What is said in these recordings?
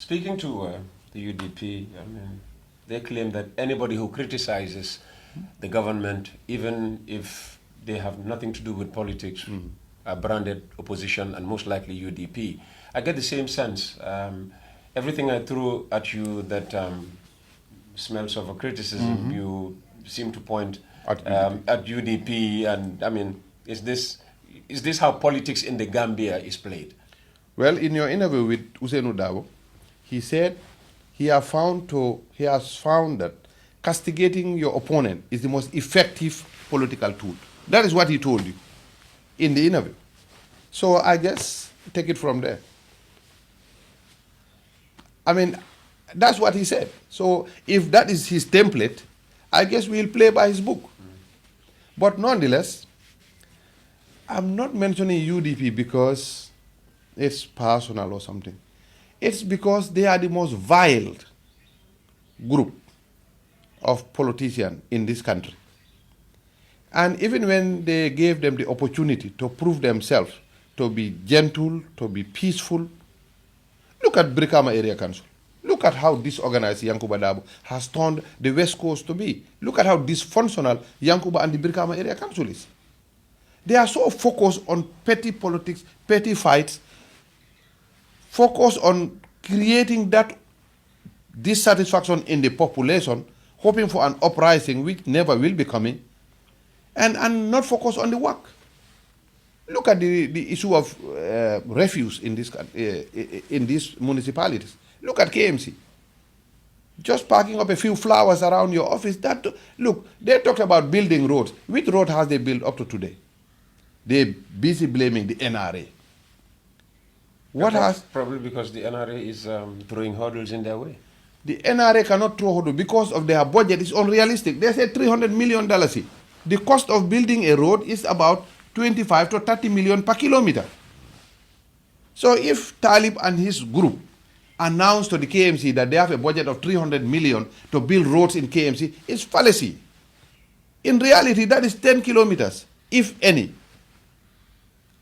Speaking to the UDP, I mean, they claim that anybody who criticizes the government, even if they have nothing to do with politics, are branded opposition and most likely UDP. I get the same sense. Everything I threw at you that smells of a criticism, you seem to point at UDP. And I mean, is this how politics in the Gambia is played? Well, in your interview with Usainu Dabo, he said he has found that castigating your opponent is the most effective political tool. That is what he told you in the interview. So I guess take it from there. I mean, that's what he said. So if that is his template, I guess we'll play by his book. But nonetheless, I'm not mentioning UDP because it's personal or something. It's because they are the most vile group of politicians in this country. And even when they gave them the opportunity to prove themselves to be gentle, to be peaceful, look at Brikama Area Council. Look at how disorganized Yankuba Dabo has turned the West Coast to be. Look at how dysfunctional Yankuba and the Brikama Area Council is. They are so focused on petty politics, petty fights, focused on creating that dissatisfaction in the population, hoping for an uprising which never will be coming, and not focus on the work. Look at the issue of refuse in these municipalities. Look at KMC. Just parking up a few flowers around your office. Look, they talked about building roads. Which road has they built up to today? They're busy blaming the NRA. Probably because the NRA is throwing hurdles in their way. The NRA cannot throw hurdles because of their budget. It's unrealistic. They said $300 million. The cost of building a road is about 25 to 30 million per kilometer. So if Talib and his group announced to the KMC that they have a budget of 300 million to build roads in KMC, it's fallacy. In reality, that is 10 kilometers, if any.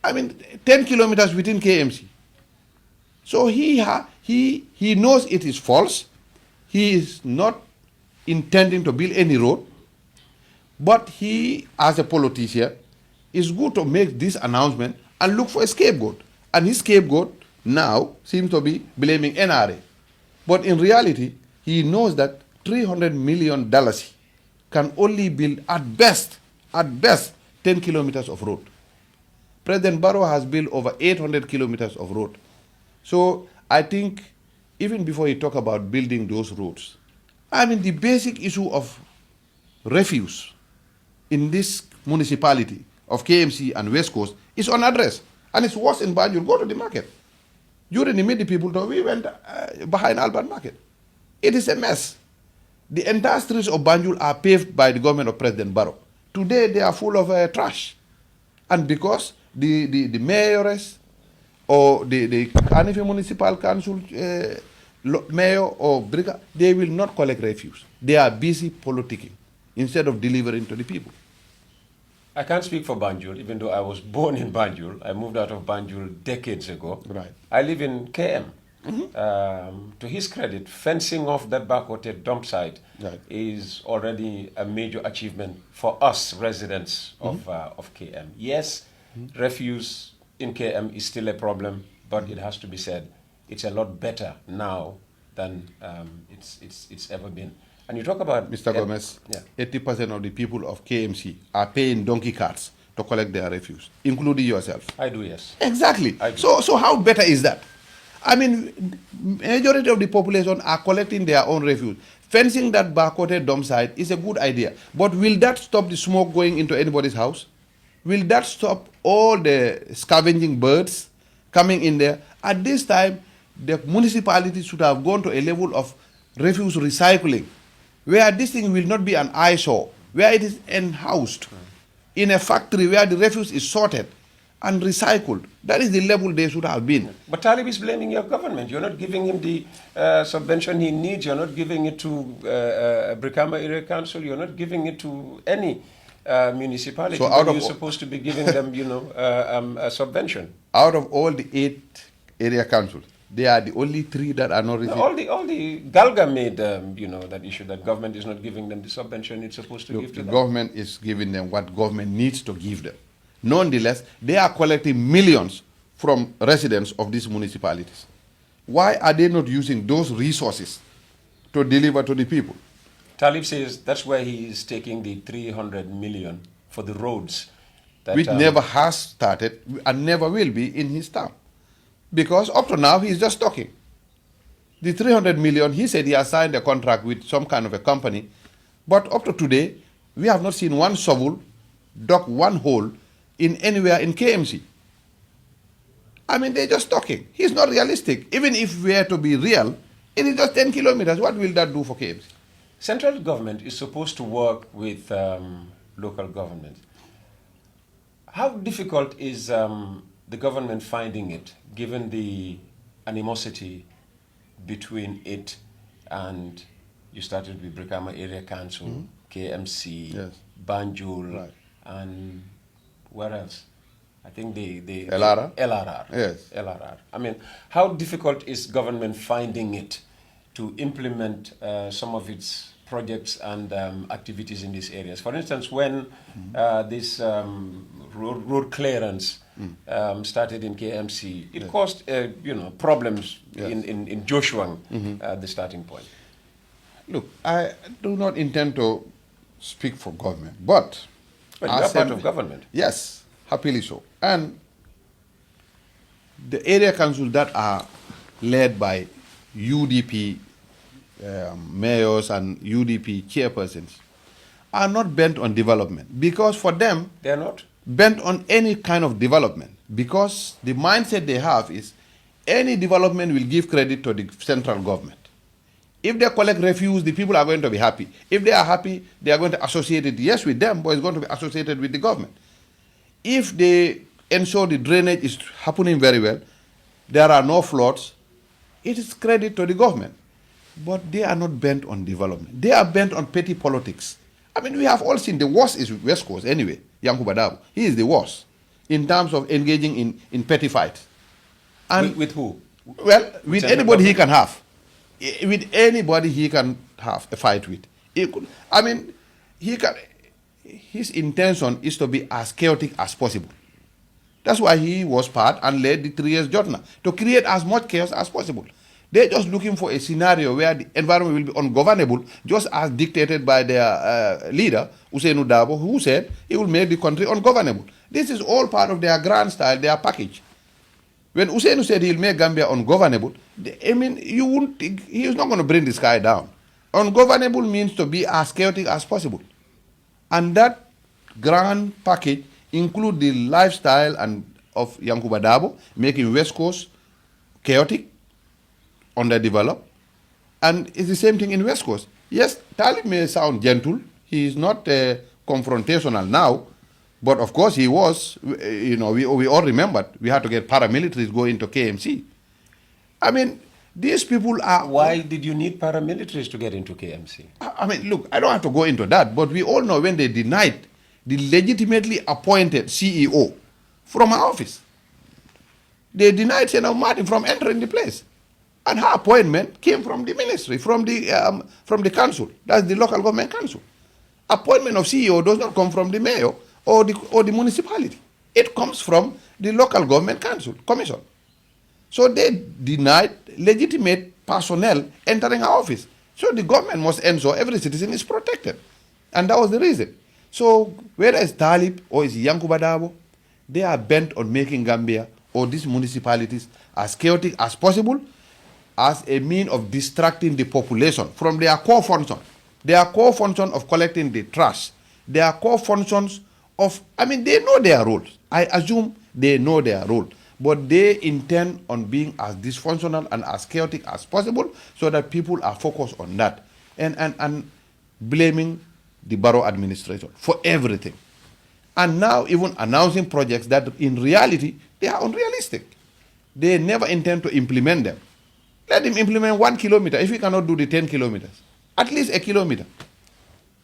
I mean, 10 kilometers within KMC. So he knows it is false. He is not intending to build any road. But he, as a politician, is good to make this announcement and look for a scapegoat. And his scapegoat now seems to be blaming NRA. But in reality, he knows that $300 million can only build at best, 10 kilometers of road. President Barrow has built over 800 kilometers of road. So I think even before you talk about building those roads, I mean the basic issue of refuse in this municipality of KMC and West Coast is unaddressed. And it's worse in Banjul. Go to the market. During the Midi people, we went behind Albert Market. It is a mess. The entire streets of Banjul are paved by the government of President Barrow. Today they are full of trash. And because the mayoress or the Kanifi Municipal Council mayor or brigade, they will not collect refuse. They are busy politicking instead of delivering to the people. I can't speak for Banjul, even though I was born in Banjul. I moved out of Banjul decades ago. Right. I live in KM. To his credit, fencing off that backwater dump site is already a major achievement for us residents of KM. Yes, refuse in KM is still a problem, but it has to be said, it's a lot better now than it's ever been. And you talk about... Mr. Gomez, 80% of the people of KMC are paying donkey carts to collect their refuse, including yourself. I do, yes. Exactly. So how better is that? I mean, majority of the population are collecting their own refuse. Fencing that backwater dump site is a good idea. But will that stop the smoke going into anybody's house? Will that stop all the scavenging birds coming in there? At this time, the municipality should have gone to a level of refuse recycling, where this thing will not be an eyesore, where it is enhoused in a factory where the refuse is sorted and recycled. That is the level they should have been. But Talib is blaming your government. You're not giving him the subvention he needs. You're not giving it to Brikama Area Council. You're not giving it to any municipality. So you're supposed to be giving them, a subvention. Out of all the 8 area councils, They are the only 3 that are not receiving. All the Galga made, that issue that government is not giving them the subvention it's supposed to Look, give to the them. government is giving them what government needs to give them. Nonetheless, they are collecting millions from residents of these municipalities. Why are they not using those resources to deliver to the people? Talib says that's where he is taking the 300 million for the roads. Which never has started and never will be in his term. Because up to now, he's just talking. The 300 million, he said he has signed a contract with some kind of a company. But up to today, we have not seen one shovel dug one hole in anywhere in KMC. I mean, they're just talking. He's not realistic. Even if we are to be real, it is just 10 kilometers. What will that do for KMC? Central government is supposed to work with local government. How difficult is the government finding it, given the animosity between it and, you started with Brikama Area Council, KMC, Yes. Banjul, Right. and where else? I think the LRR? LRR. Yes. LRR. I mean, how difficult is government finding it to implement some of its projects and activities in these areas? For instance, when this road clearance started in KMC, it caused problems in Joshua, the starting point. Look, I do not intend to speak for government, but you are part of government. Yes, happily so. And the area councils that are led by UDP mayors and UDP chairpersons are not bent on development, because for them, they are not bent on any kind of development, because the mindset they have is any development will give credit to the central government. If they collect refuse, the people are going to be happy. If they are happy, they are going to associate it, yes, with them, but it's going to be associated with the government. If they ensure the drainage is happening very well, there are no floods, it is credit to the government. But they are not bent on development. They are bent on petty politics. I mean, we have all seen the worst is West Coast anyway, Yankuba Dabo. He is the worst in terms of engaging in petty fights. And with who? Well, with anybody he can have. With anybody he can have a fight with. I mean, his intention is to be as chaotic as possible. That's why he was part and led the 3 years Jotna, to create as much chaos as possible. They're just looking for a scenario where the environment will be ungovernable, just as dictated by their leader, Usainu Dabo, who said he will make the country ungovernable. This is all part of their grand style, their package. When Usainu said he'll make Gambia ungovernable, I mean, he was not going to bring the sky down. Ungovernable means to be as chaotic as possible. And that grand package includes the lifestyle of Yankuba Dabo, making West Coast chaotic, underdeveloped, and it's the same thing in West Coast. Yes, Talib may sound gentle. He is not confrontational now, but of course he was. We all remembered we had to get paramilitaries go into KMC. I mean, these people are... Why did you need paramilitaries to get into KMC? I mean, look, I don't have to go into that, but we all know when they denied the legitimately appointed CEO from our office, they denied Senator Martin from entering the place. And her appointment came from the ministry, from the council. That's the local government council. Appointment of CEO does not come from the mayor or the municipality. It comes from the local government council, commission. So they denied legitimate personnel entering our office. So the government must ensure every citizen is protected. And that was the reason. So whether it's Talib or it's Yankuba Dabo, they are bent on making Gambia or these municipalities as chaotic as possible, as a mean of distracting the population from their core function. Their core function of collecting the trash. Their core functions of, they know their roles. I assume they know their role. But they intend on being as dysfunctional and as chaotic as possible so that people are focused on that. And blaming the borough administration for everything. And now even announcing projects that in reality, they are unrealistic. They never intend to implement them. Let him implement 1 kilometer if he cannot do the 10 kilometers. At least a kilometer.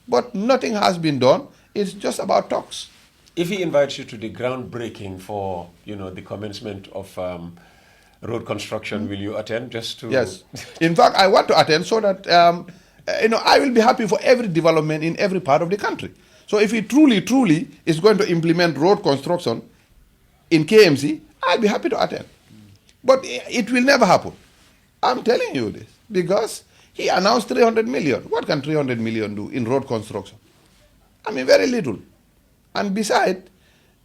But nothing has been done. It's just about talks. If he invites you to the groundbreaking for, the commencement of road construction will you attend just to... Yes. In fact, I want to attend so that, I will be happy for every development in every part of the country. So if he truly is going to implement road construction in KMC, I'll be happy to attend. But it will never happen. I'm telling you this. Because he announced 300 million. What can 300 million do in road construction? I mean, very little. And besides,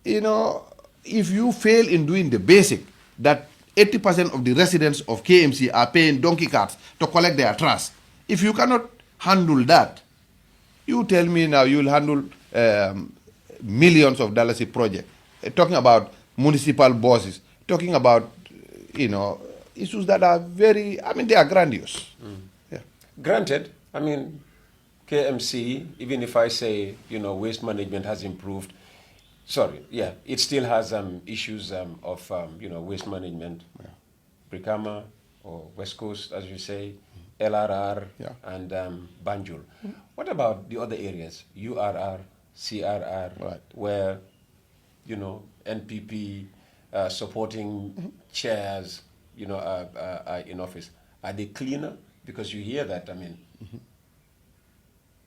if you fail in doing the basic, that 80% of the residents of KMC are paying donkey carts to collect their trash. If you cannot handle that, you tell me now you'll handle millions of dollars a project. Talking about municipal bosses, talking about, issues that are they are grandiose. Yeah. Granted, KMC, even if I say, waste management has improved, it still has issues of, waste management. Yeah. Brikama or West Coast, as you say, LRR, Yeah. and Banjul. What about the other areas, URR, CRR, Right. where, NPP supporting chairs, are in office? Are they cleaner? Because you hear that,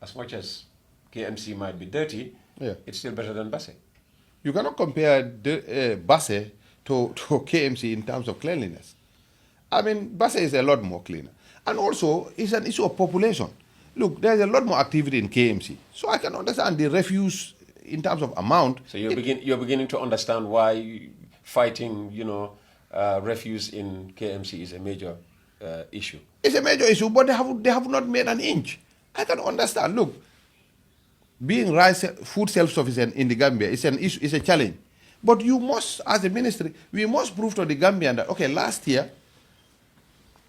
as much as KMC might be dirty, Yeah. it's still better than Basse. You cannot compare Basse to KMC in terms of cleanliness. Basse is a lot more cleaner. And also, it's an issue of population. Look, there's a lot more activity in KMC. So I can understand the refuse in terms of amount. So you're beginning to understand why fighting, refuse in KMC is a major issue. It's a major issue, but they have not made an inch. I can understand. Look, being food self-sufficient in the Gambia is an issue, is a challenge. But you must, as a ministry, we must prove to the Gambian that, okay, last year,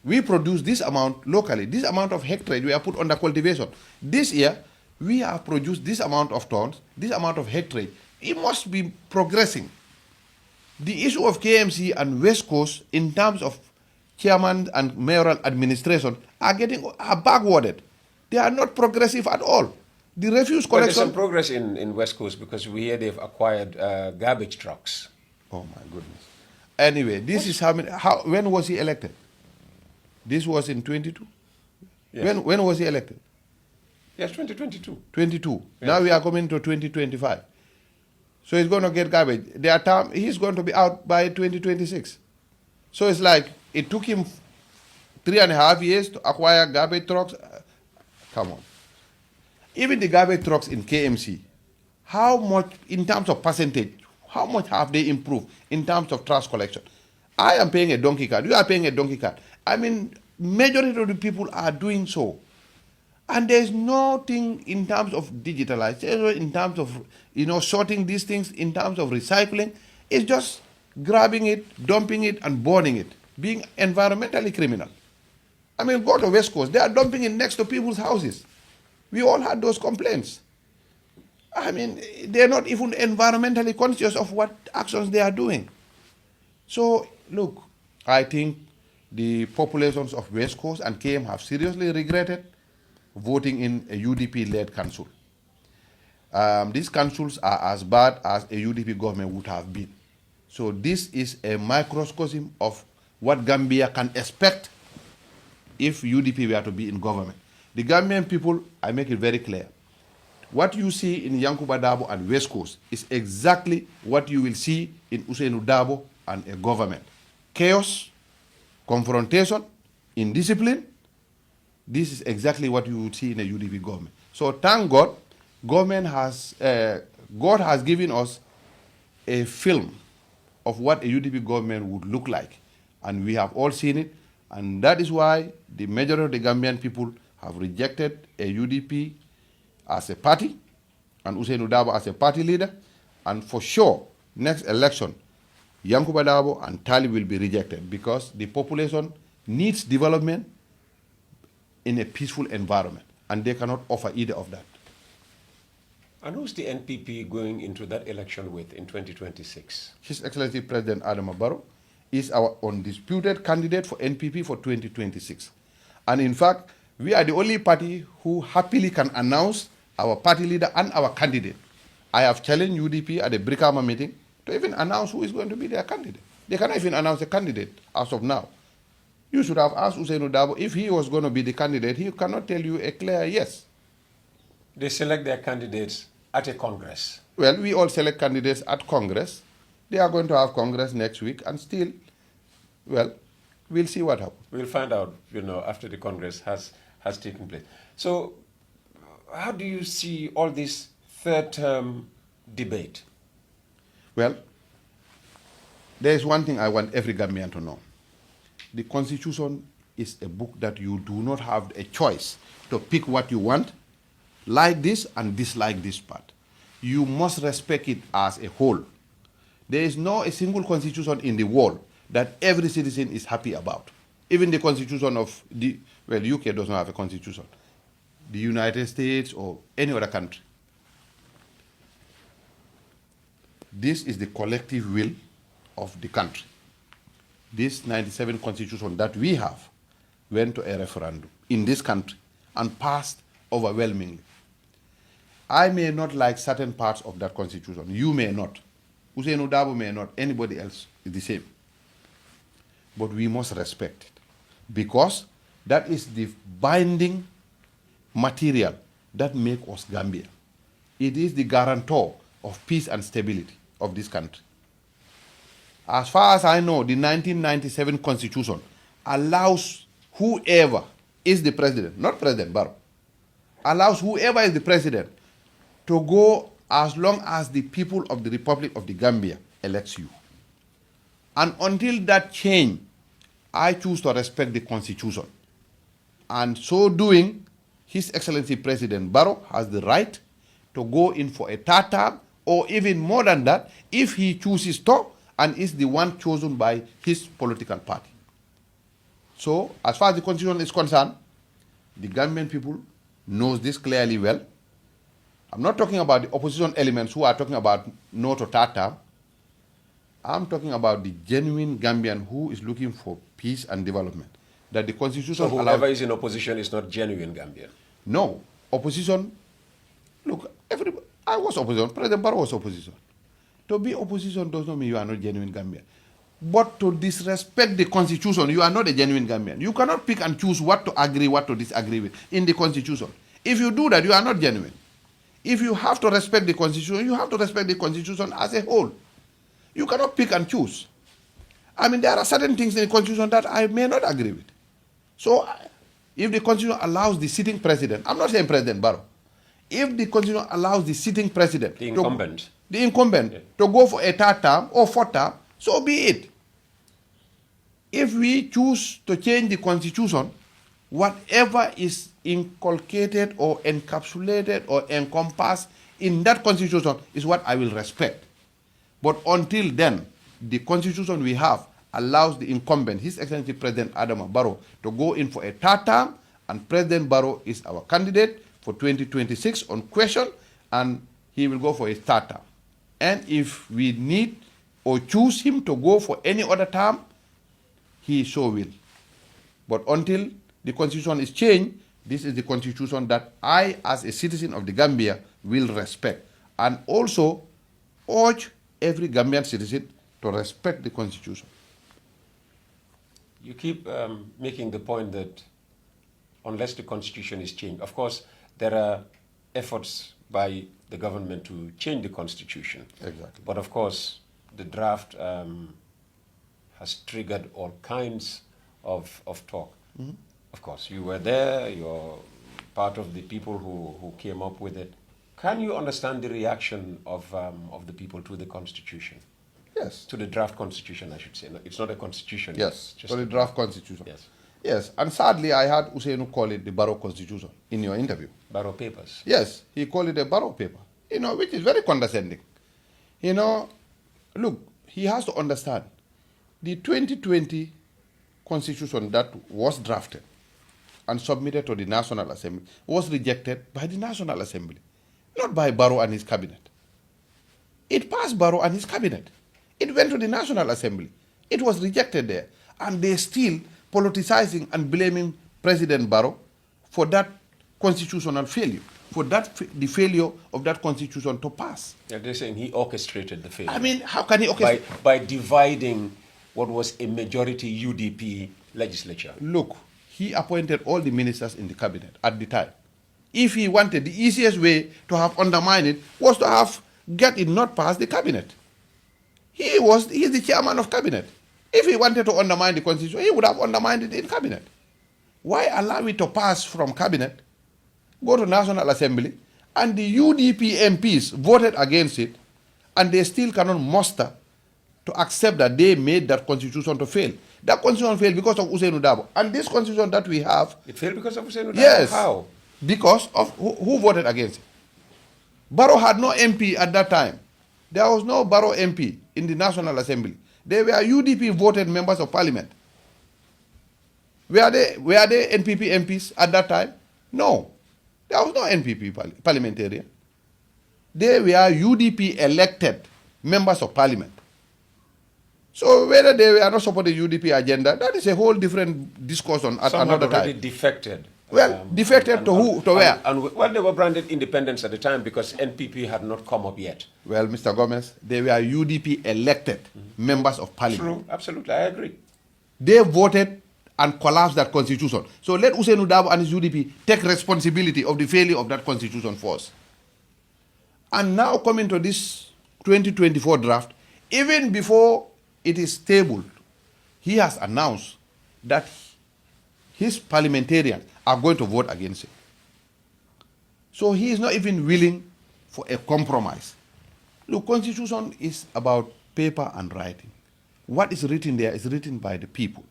we produced this amount locally, this amount of hectare we have put under cultivation. This year, we have produced this amount of tons, this amount of hectare. It must be progressing. The issue of KMC and West Coast in terms of chairman and mayoral administration are backwarded. They are not progressive at all. The refuse But there's collection... some progress in West Coast because we hear they've acquired garbage trucks. Oh my goodness. Anyway, this is when was he elected? This was in 22? Yes. When was he elected? Yes, 2022. 22. Yes. Now we are coming to 2025. So he's going to get garbage. He's going to be out by 2026. So it's like it took him 3.5 years to acquire garbage trucks. Come on. Even the garbage trucks in KMC, how much, in terms of percentage, how much have they improved in terms of trash collection? I am paying a donkey card. You are paying a donkey card. Majority of the people are doing so. And there's nothing in terms of digitalization, in terms of, sorting these things, in terms of recycling. It's just grabbing it, dumping it, and burning it, being environmentally criminal. Go to West Coast. They are dumping it next to people's houses. We all had those complaints. They're not even environmentally conscious of what actions they are doing. So, look, I think the populations of West Coast and KM have seriously regretted voting in a UDP-led council. These councils are as bad as a UDP government would have been. So this is a microcosm of what Gambia can expect if UDP were to be in government. The Gambian people, I make it very clear, what you see in Yankuba Dabo and West Coast is exactly what you will see in Usainu Dabo and a government. Chaos, confrontation, indiscipline. This is exactly what you would see in a UDP government. So thank God, God has given us a film of what a UDP government would look like. And we have all seen it. And that is why the majority of the Gambian people have rejected a UDP as a party and Usainu Dabo as a party leader. And for sure, next election, Yankuba Dabo and Tali will be rejected because the population needs development in a peaceful environment. And they cannot offer either of that. And who's the NPP going into that election with in 2026? His Excellency President Adama Barrow is our undisputed candidate for NPP for 2026. And in fact, we are the only party who happily can announce our party leader and our candidate. I have challenged UDP at the Brikama meeting to even announce who is going to be their candidate. They cannot even announce a candidate as of now. You should have asked Usainu Dabo if he was going to be the candidate. He cannot tell you a clear yes. They select their candidates at a Congress. Well, we all select candidates at Congress. They are going to have Congress next week, and still, well, we'll see what happens. We'll find out, after the Congress has taken place. So, how do you see all this third term debate? Well, there is one thing I want every Gambian to know. The Constitution is a book that you do not have a choice to pick what you want, like this and dislike this part. You must respect it as a whole. There is no a single constitution in the world that every citizen is happy about. Even the constitution of UK does not have a constitution. The United States or any other country. This is the collective will of the country. This 97 constitution that we have went to a referendum in this country and passed overwhelmingly. I may not like certain parts of that constitution. You may not. Usainu Dabo may not. Anybody else is the same. But we must respect it because that is the binding material that makes us Gambia. It is the guarantor of peace and stability of this country. As far as I know, the 1997 Constitution allows whoever is the president, not President Barrow, allows whoever is the president to go as long as the people of the Republic of the Gambia elects you. And until that change, I choose to respect the Constitution. And so doing, His Excellency President Barrow has the right to go in for a third term, or even more than that, if he chooses to, and is the one chosen by his political party. So, as far as the Constitution is concerned, the Gambian people knows this clearly well. I'm not talking about the opposition elements who are talking about no to third term. I'm talking about the genuine Gambian who is looking for peace and development. That the Constitution so whoever is in opposition is not genuine Gambian? No. Opposition, look, I was opposition. President Barrow was opposition. To be opposition does not mean you are not genuine Gambian. But to disrespect the Constitution, you are not a genuine Gambian. You cannot pick and choose what to agree, what to disagree with in the Constitution. If you do that, you are not genuine. If you have to respect the Constitution, you have to respect the Constitution as a whole. You cannot pick and choose. I mean, there are certain things in the Constitution that I may not agree with. So, if the Constitution allows the sitting president, I'm not saying President Barrow, if the Constitution allows the sitting president, the incumbent, to go for a third term or fourth term, so be it. If we choose to change the Constitution, whatever is inculcated or encapsulated or encompassed in that Constitution is what I will respect. But until then, the Constitution we have allows the incumbent, His Excellency President Adama Barrow, to go in for a third term, and President Barrow is our candidate for 2026 on question, and he will go for his third term. And if we need or choose him to go for any other term, he so will. But until the Constitution is changed, this is the Constitution that I, as a citizen of the Gambia, will respect. And also urge every Gambian citizen to respect the Constitution. You keep making the point that unless the Constitution is changed, of course, there are efforts by the government to change the Constitution. Exactly. But of course, the draft has triggered all kinds of talk. Mm-hmm. Of course, you were there, you're part of the people who came up with it. Can you understand the reaction of the people to the Constitution? Yes. To the draft Constitution, I should say. No, it's not a Constitution. Yes, to the draft Constitution. Yes. Yes, and sadly, I heard Usainu call it the Barrow Constitution in your interview. Barrow Papers. Yes, he called it a Barrow paper, which is very condescending. Look, he has to understand the 2020 Constitution that was drafted and submitted to the National Assembly was rejected by the National Assembly, not by Barrow and his cabinet. It passed Barrow and his cabinet. It went to the National Assembly. It was rejected there. And they're still politicizing and blaming President Barrow for that constitutional failure, for the failure of that constitution to pass. Yeah, they're saying he orchestrated the failure. I mean, how can he orchestrate? By dividing what was a majority UDP legislature. Look, he appointed all the ministers in the cabinet at the time. If he wanted, the easiest way to have undermined it was to have get it not past the cabinet. He is the chairman of cabinet. If he wanted to undermine the constitution, he would have undermined it in cabinet. Why allow it to pass from cabinet, go to National Assembly, and the UDP MPs voted against it, and they still cannot muster to accept that they made that constitution to fail. That constitution failed because of Usainu Dabo. And this constitution that we have... It failed because of Usainu Dabo? Yes. How? Because of who voted against it. Barrow had no MP at that time. There was no Barrow MP in the National Assembly. They were UDP voted members of parliament. Were they NPP MPs at that time? No. There was no NPP parliamentarian. They were UDP elected members of parliament. So whether they were not supporting the UDP agenda, that is a whole different discourse on at another time. Some had already defected. Well, defected to who? To where? Well, they were branded independents at the time because NPP had not come up yet. Well, Mr. Gomez, they were UDP elected members of parliament. True, absolutely, I agree. They voted and collapsed that constitution. So let Usainu Dabo and his UDP take responsibility of the failure of that constitution first. And now coming to this 2024 draft, even before it is tabled, he has announced that his parliamentarians are going to vote against it. So he is not even willing for a compromise. Look, constitution is about paper and writing. What is written there is written by the people.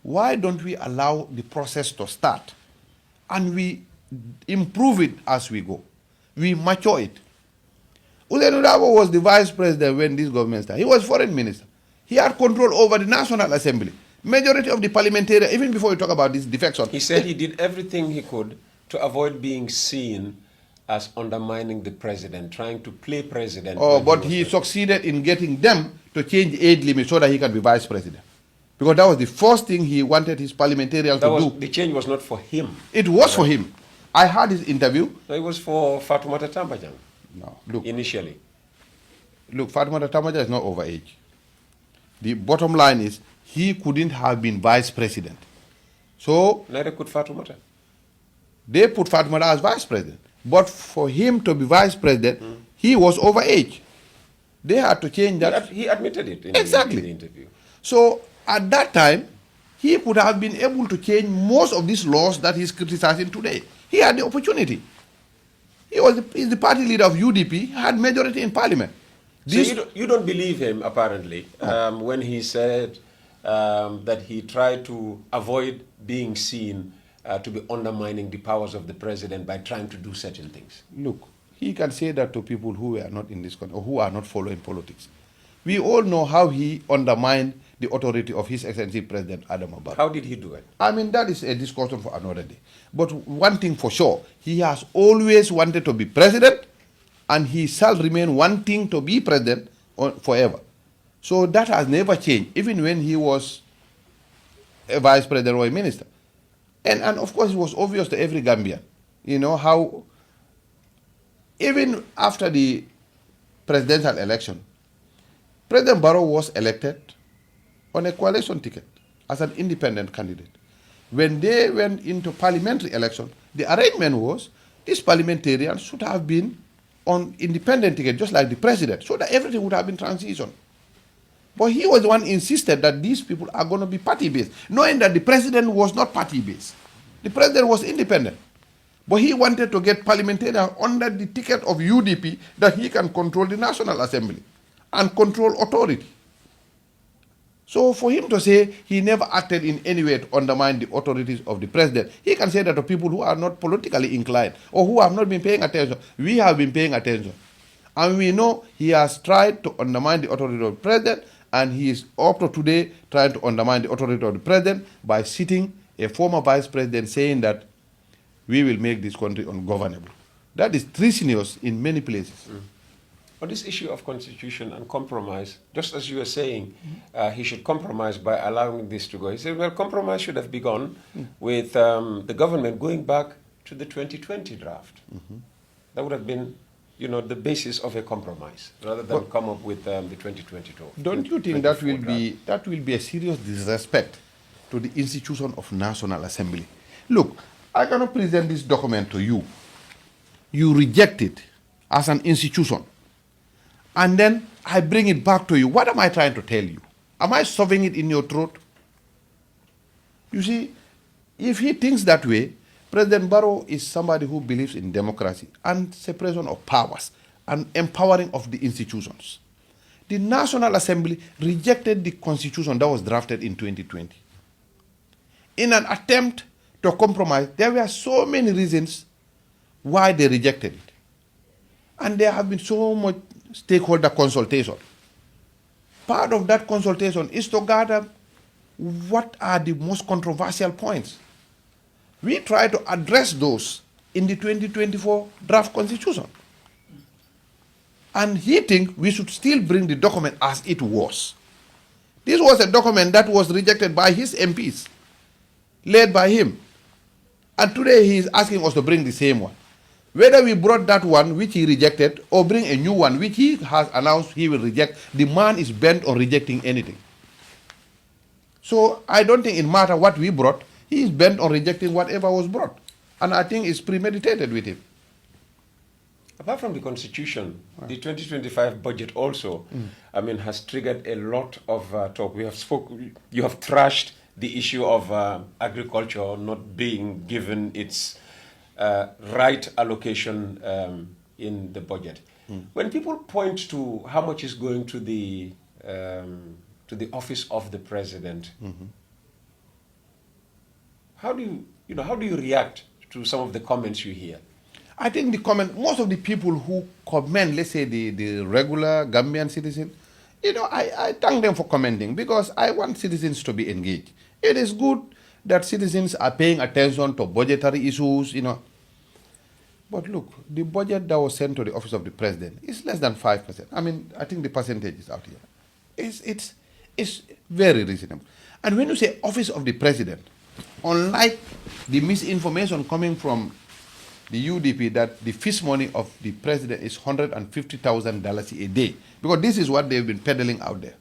Why don't we allow the process to start and we improve it as we go? We mature it. Usainu Dabo was the vice president when this government started. He was foreign minister. He had control over the National Assembly. Majority of the parliamentarians, even before we talk about this defection. He said he did everything he could to avoid being seen as undermining the president, trying to play president. Oh, but he succeeded in getting them to change age limit so that he can be vice president. Because that was the first thing he wanted his parliamentarians to do. The change was not for him. It was for him. I heard his interview. No, it was for Fatoumata Tambajang. No, look. Initially. Look, Fatoumata Tambajang is not over age. The bottom line is, he couldn't have been vice president. So... Neither could Fatoumata. They put Fatoumata as vice president. But for him to be vice president, he was over age. They had to change that. He admitted it in exactly. The interview. So at that time, he could have been able to change most of these laws that he's criticizing today. He had the opportunity. He's the party leader of UDP, had majority in parliament. So you don't believe him, apparently, when he said that he tried to avoid being seen to be undermining the powers of the president by trying to do certain things. Look, he can say that to people who are not in this country or who are not following politics. We all know how he undermined the authority of His Excellency President Adam Barrow. How did he do it? I mean, that is a discussion for another day. But one thing for sure, he has always wanted to be president, and he shall remain wanting to be president forever. So that has never changed, even when he was a vice president or a minister. And of course, it was obvious to every Gambian, you know, how even after the presidential election, President Barrow was elected on a coalition ticket as an independent candidate. When they went into parliamentary election, the arrangement was these parliamentarians should have been on independent ticket, just like the president, so that everything would have been transition. But he was the one who insisted that these people are going to be party-based, knowing that the president was not party-based. The president was independent. But he wanted to get parliamentarians under the ticket of UDP that he can control the National Assembly and control authority. So for him to say he never acted in any way to undermine the authorities of the president, he can say that to people who are not politically inclined or who have not been paying attention. We have been paying attention. And we know he has tried to undermine the authority of the president, and he is up to today trying to undermine the authority of the president by sitting a former vice president saying that we will make this country ungovernable. That is treasonous in many places. On this issue of constitution and compromise, just as you were saying, he should compromise by allowing this to go. He said, well, compromise should have begun with the government going back to the 2020 draft. That would have been the basis of a compromise rather than come up with the 2022. Don't you think that will be a serious disrespect to the institution of National Assembly? Look, I cannot present this document to you. You reject it as an institution. And then I bring it back to you. What am I trying to tell you? Am I shoving it in your throat? You see, if he thinks that way, President Barrow is somebody who believes in democracy and separation of powers and empowering of the institutions. The National Assembly rejected the constitution that was drafted in 2020. In an attempt to compromise, there were so many reasons why they rejected it. And there have been so much stakeholder consultation. Part of that consultation is to gather what are the most controversial points. We try to address those in the 2024 draft constitution. And he thinks we should still bring the document as it was. This was a document that was rejected by his MPs, led by him. And today he is asking us to bring the same one. Whether we brought that one which he rejected or bring a new one which he has announced he will reject, the man is bent on rejecting anything. So I don't think it matters what we brought, he is bent on rejecting whatever was brought. And I think it's premeditated with him. Apart from the constitution, the 2025 budget also, has triggered a lot of talk. You have trashed the issue of agriculture not being given its right allocation in the budget. When people point to how much is going to the office of the president, how do you react to some of the comments you hear? I think most of the people who comment, let's say the regular Gambian citizen, I thank them for commenting because I want citizens to be engaged. It is good that citizens are paying attention to budgetary issues, But look, the budget that was sent to the office of the president is less than 5%. I think the percentage is out here. It's very reasonable. And when you say office of the president, unlike the misinformation coming from the UDP that the fees money of the president is $150,000 a day, because this is what they've been peddling out there.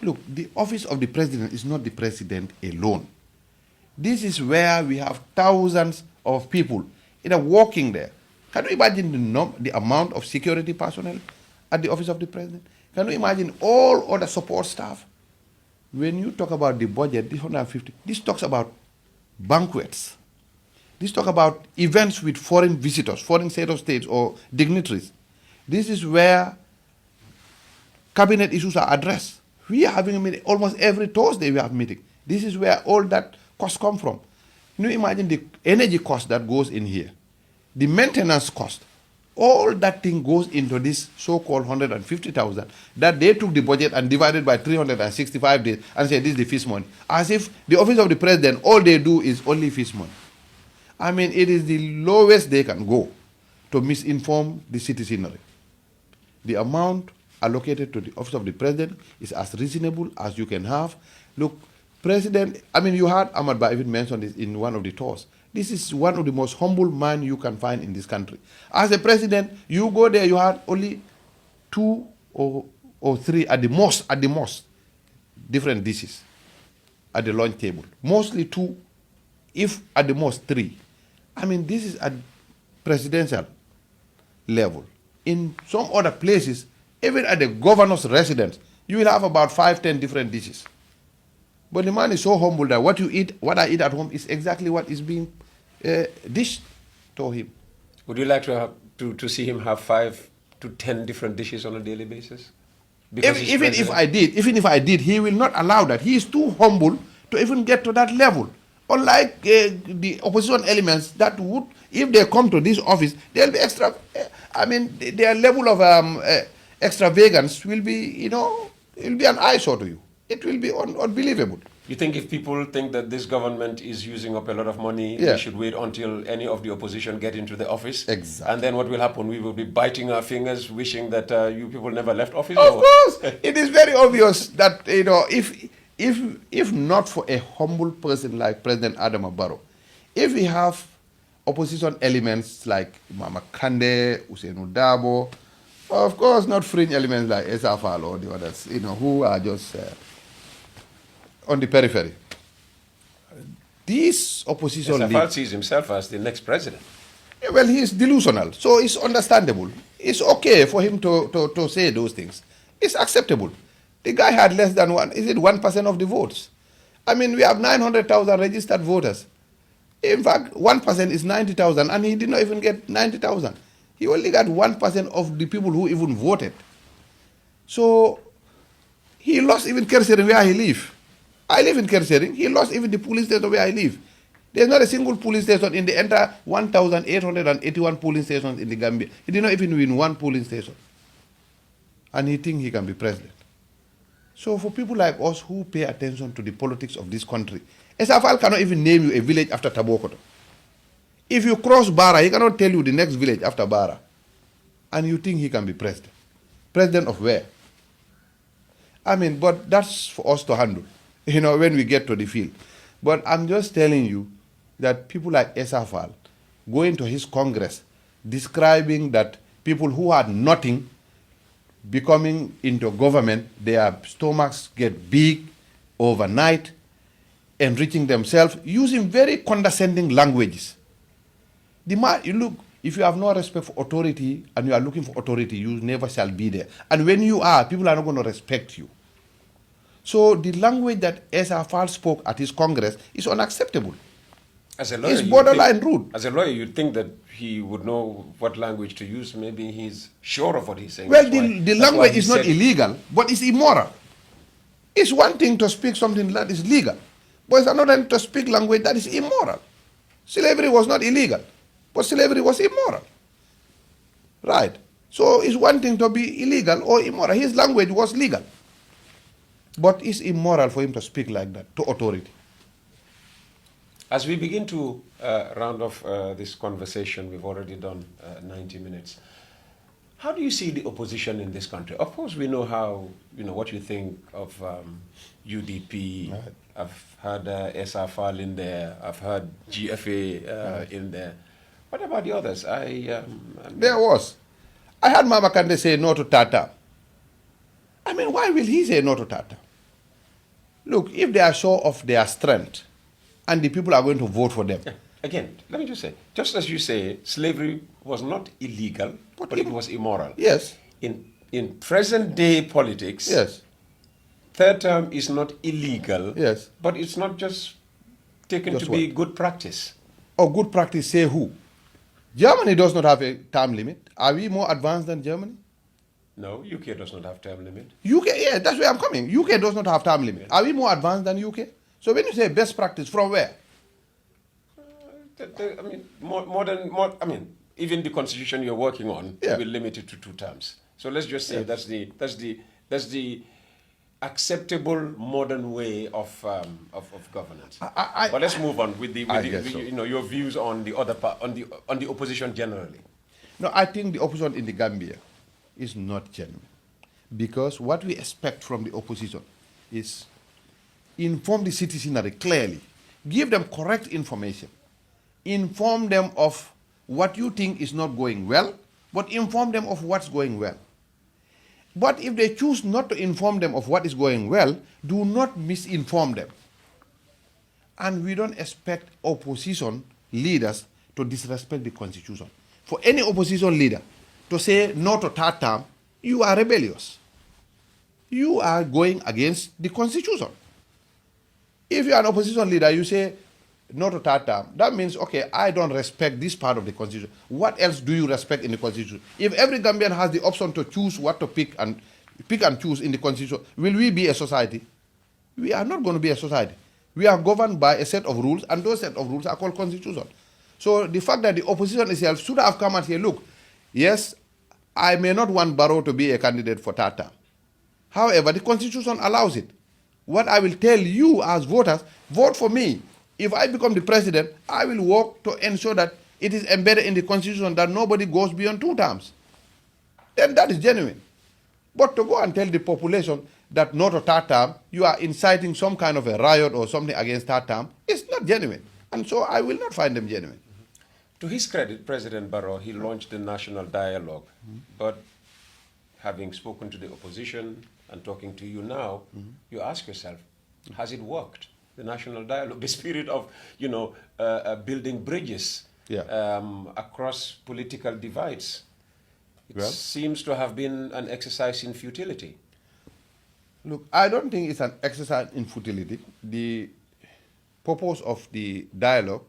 Look, the office of the president is not the president alone. This is where we have thousands of people working there. Can you imagine the amount of security personnel at the office of the president? Can you imagine all other support staff? When you talk about the budget, this 150, this talks about banquets. This talks about events with foreign visitors, foreign head of states or dignitaries. This is where cabinet issues are addressed. We are having a meeting almost every Thursday. We have a meeting. This is where all that costs come from. Can you imagine the energy cost that goes in here, the maintenance cost, all that thing goes into this so-called 150,000 that they took the budget and divided by 365 days and said this is the fees money. As if the office of the president, all they do is only fees money. It is the lowest they can go to misinform the citizenry. The amount allocated to the office of the president is as reasonable as you can have. Look, president, you heard Ahmad Ba even mention this in one of the tours. This is one of the most humble men you can find in this country. As a president, you go there, you had only 2 or 3 at the most, different dishes at the lunch table. Mostly 2, if at the most 3. This is at presidential level. In some other places, even at the governor's residence, you will have about 5-10 different dishes. But the man is so humble that what I eat at home is exactly what is being dished to him. Would you like to see him have 5 to 10 different dishes on a daily basis? Even if I did, he will not allow that. He is too humble to even get to that level. Unlike the opposition elements that would, if they come to this office, they'll be extra. Their level of extravagance will be, it will be an eyesore to you. It will be unbelievable. You think if people think that this government is using up a lot of money, they should wait until any of the opposition get into the office? Exactly. And then what will happen? We will be biting our fingers, wishing that you people never left office? Of course. It is very obvious that, if not for a humble person like President Adama Barrow, if we have opposition elements like Mama Kande, Usainu Dabo, of course not fringe elements like Esafal or the others, who are just on the periphery. These opposition leaders sees himself as the next president. Well, he is delusional, so it's understandable. It's okay for him to say those things. It's acceptable. The guy had less than 1% of the votes. I mean, we have 900,000 registered voters. In fact, 1% is 90,000, and he did not even get 90,000. He only got 1% of the people who even voted. So, he lost even Kersering where he lives. I live in Kersering. He lost even the police station where I live. There's not a single police station in the entire 1,881 polling stations in the Gambia. He did not even win one polling station. And he thinks he can be president. So for people like us who pay attention to the politics of this country, Esafal cannot even name you a village after Tabokoto. If you cross Bara, he cannot tell you the next village after Bara. And you think he can be president. President of where? I mean, but that's for us to handle, when we get to the field. But I'm just telling you that people like Esafal going to his Congress describing that people who had nothing becoming into government, their stomachs get big overnight, enriching themselves, using very condescending languages. If you have no respect for authority and you are looking for authority, you never shall be there. And when you are, people are not going to respect you. So the language that Esafal spoke at his Congress is unacceptable. As a lawyer, it's borderline rude. As a lawyer, you'd think that he would know what language to use. Maybe he's sure of what he's saying. Well, the language is not illegal, but it's immoral. It's one thing to speak something that is legal, but it's another thing to speak language that is immoral. Slavery was not illegal, but slavery was immoral. Right? So it's one thing to be illegal or immoral. His language was legal, but it's immoral for him to speak like that to authority. As we begin to round off this conversation, we've already done 90 minutes. How do you see the opposition in this country? Of course, we know how, what you think of UDP. Right. I've heard SFL in there. I've heard GFA in there. What about the others? There was. I heard Mama Kande say no to Tata. I mean, why will he say no to Tata? Look, if they are sure of their strength, and the people are going to vote for them. Yeah. Again, let me just say, just as you say, slavery was not illegal, but it was immoral. Yes. In present day politics, yes, third term is not illegal, yes, but it's not just taken to be good practice. Oh, good practice, say who? Germany does not have a term limit. Are we more advanced than Germany? No, UK does not have term limit. UK, yeah, that's where I'm coming. UK does not have term limit. Are we more advanced than UK? So when you say best practice, from where? I mean, even the constitution you're working on will limit it to 2 terms. So let's just say that's the acceptable modern way of governance. But let's move on with your views on the other part, on the opposition generally. No, I think the opposition in the Gambia is not genuine, because what we expect from the opposition is inform the citizenry clearly, give them correct information, inform them of what you think is not going well, but inform them of what's going well. But if they choose not to inform them of what is going well, do not misinform them. And we don't expect opposition leaders to disrespect the constitution. For any opposition leader to say no to third term, you are rebellious. You are going against the constitution. If you are an opposition leader, you say no to third term, that means, okay, I don't respect this part of the constitution. What else do you respect in the constitution? If every Gambian has the option to choose what to pick and choose in the constitution, will we be a society? We are not going to be a society. We are governed by a set of rules, and those set of rules are called constitution. So the fact that the opposition itself should have come and say, look, yes, I may not want Barrow to be a candidate for third term. However, the constitution allows it. What I will tell you as voters, vote for me. If I become the president, I will work to ensure that it is embedded in the constitution that nobody goes beyond 2 terms. Then that is genuine. But to go and tell the population that no to third term, you are inciting some kind of a riot or something against third term, it's not genuine. And so I will not find them genuine. To his credit, President Barrow, he launched the national dialogue. But having spoken to the opposition and talking to you now, you ask yourself, has it worked? The national dialogue, the spirit of, building bridges across political divides. It seems to have been an exercise in futility. Look, I don't think it's an exercise in futility. The purpose of the dialogue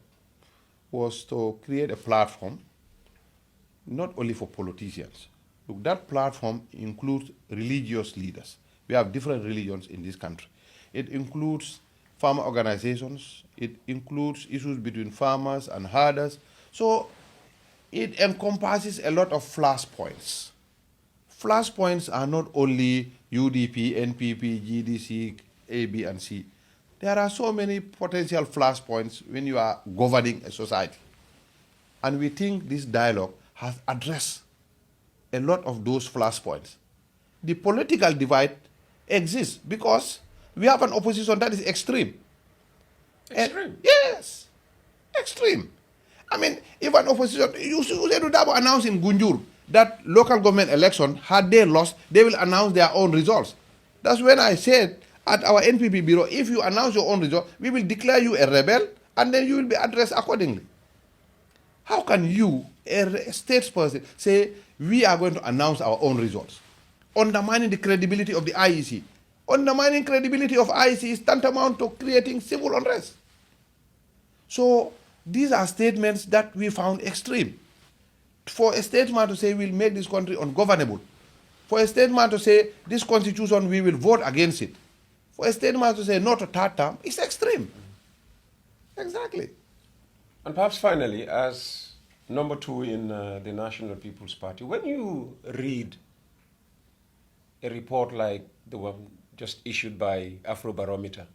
was to create a platform, not only for politicians. Look, that platform includes religious leaders. We have different religions in this country. It includes farmer organizations. It includes issues between farmers and herders. So it encompasses a lot of flashpoints. Flashpoints are not only UDP, NPP, GDC, A, B, and C. There are so many potential flashpoints when you are governing a society. And we think this dialogue has addressed a lot of those flashpoints. The political divide exists because we have an opposition that is extreme. Extreme? Yes, extreme. I mean, if an opposition, you announced in Gunjur that local government election, had they lost, they will announce their own results. That's when I said at our NPP bureau, if you announce your own result, we will declare you a rebel and then you will be addressed accordingly. How can you, a statesperson, say we are going to announce our own results, undermining the credibility of the IEC? Undermining credibility of IEC is tantamount to creating civil unrest. So these are statements that we found extreme. For a statesman to say we'll make this country ungovernable, for a statesman to say this constitution we will vote against it, for a statesman to say no to third term, it's extreme. Exactly. And perhaps finally, as number 2 in the National People's Party, when you read a report like the one just issued by Afrobarometer,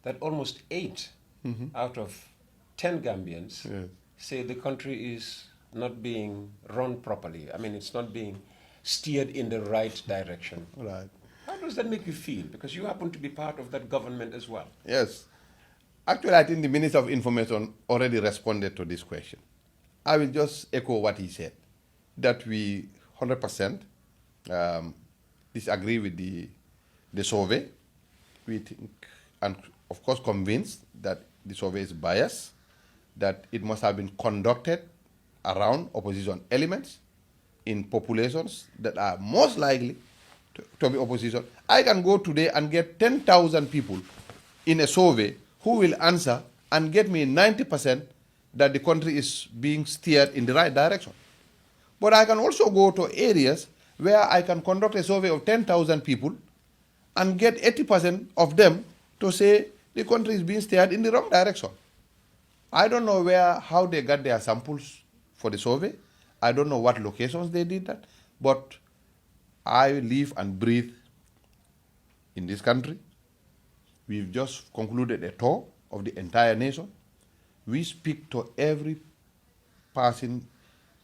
that almost 8 out of 10 Gambians say the country is not being run properly. I mean, it's not being steered in the right direction. Right. How does that make you feel? Because you happen to be part of that government as well. Yes. Actually, I think the Minister of Information already responded to this question. I will just echo what he said, that we 100% disagree with the survey. We think, and of course convinced, that the survey is biased, that it must have been conducted around opposition elements in populations that are most likely to be opposition. I can go today and get 10,000 people in a survey who will answer and get me 90% that the country is being steered in the right direction. But I can also go to areas where I can conduct a survey of 10,000 people and get 80% of them to say the country is being steered in the wrong direction. I don't know how they got their samples for the survey. I don't know what locations they did that. But I live and breathe in this country. We've just concluded a tour of the entire nation. We speak to every passing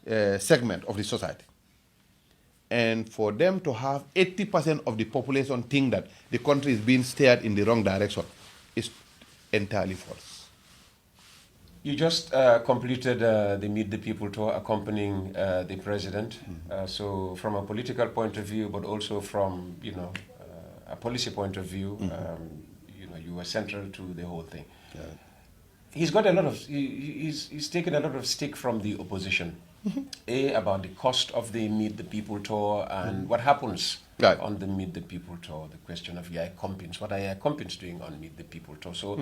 segment of the society. And for them to have 80% of the population think that the country is being steered in the wrong direction is entirely false. You just completed the Meet the People tour accompanying the president. So from a political point of view, but also from a policy point of view, you were central to the whole thing. Yeah. He's got a lot of he's taken a lot of stick from the opposition. About the cost of the Meet the People tour and what happens on the Meet the People tour. The question of what are companies doing on Meet the People tour? So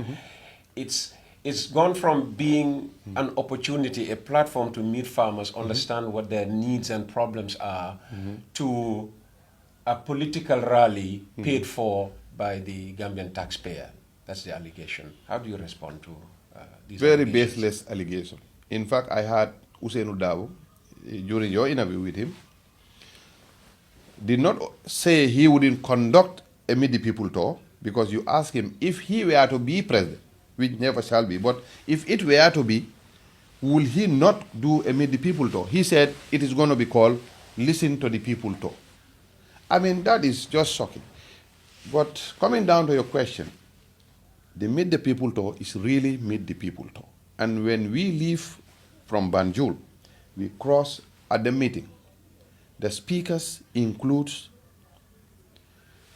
it's gone from being an opportunity, a platform to meet farmers, understand what their needs and problems are, to a political rally paid for by the Gambian taxpayer. That's the allegation. How do you respond to these Very allegations? baseless allegation. In fact, I had Usainu Dawu, during your interview with him, did not say he wouldn't conduct a Meet the People tour, because you asked him if he were to be president, which never shall be, but if it were to be, will he not do a Meet the People tour? He said it is going to be called Listen to the People tour. I mean, that is just shocking. But coming down to your question, the Meet the People tour is really Meet the People tour. And when we leave from Banjul, we cross at the meeting. The speakers includes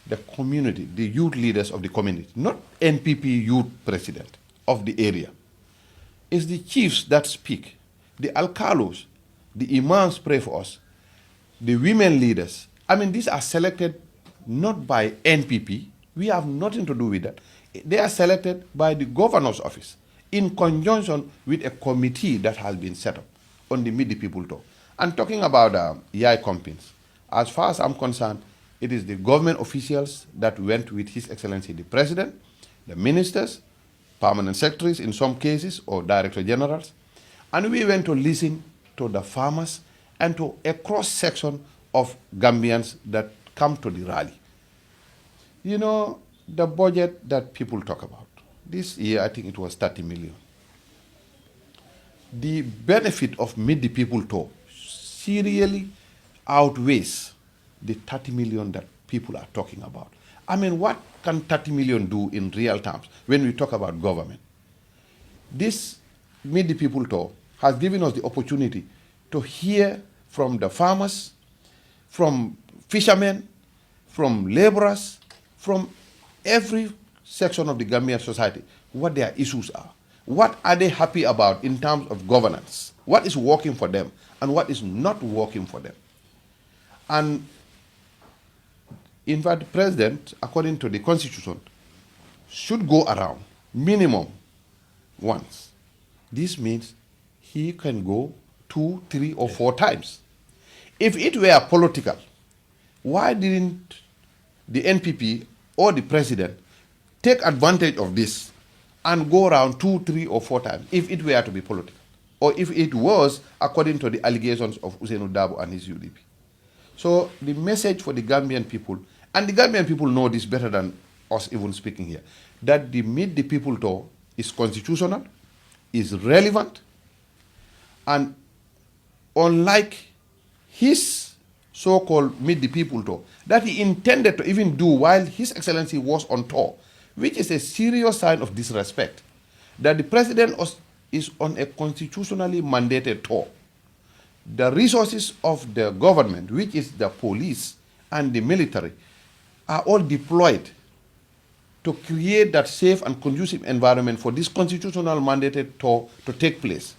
the community, the youth leaders of the community, not NPP youth president of the area. It's the chiefs that speak, the alcalos, the imams pray for us, the women leaders. I mean, these are selected not by NPP. We have nothing to do with that. They are selected by the governor's office in conjunction with a committee that has been set up on the Meet the People Talk. And talking about YI companies, as far as I'm concerned, it is the government officials that went with His Excellency the President, the ministers, permanent secretaries in some cases, or director generals, and we went to listen to the farmers and to a cross-section of Gambians that come to the rally. You know, the budget that people talk about, this year I think it was 30 million. The benefit of Meet the People Talk seriously outweighs the 30 million that people are talking about. I mean, what can 30 million do in real terms when we talk about government? This Meet the People Talk has given us the opportunity to hear from the farmers, from fishermen, from laborers, from every section of the Gambian society, what their issues are. What are they happy about in terms of governance? What is working for them and what is not working for them? And in fact, the president, according to the constitution, should go around minimum once. This means he can go 2, 3, or 4 times. If it were political, why didn't the NPP or the president take advantage of this and go around 2, 3, or 4 times if it were to be political? Or if it was according to the allegations of Usainu Dabo and his UDP. So the message for the Gambian people, and the Gambian people know this better than us even speaking here, that the Meet the People Talk is constitutional, is relevant, and unlike his so-called Meet the People Talk that he intended to even do while His Excellency was on tour, which is a serious sign of disrespect, that the president is on a constitutionally mandated tour. The resources of the government, which is the police and the military, are all deployed to create that safe and conducive environment for this constitutional mandated tour to take place.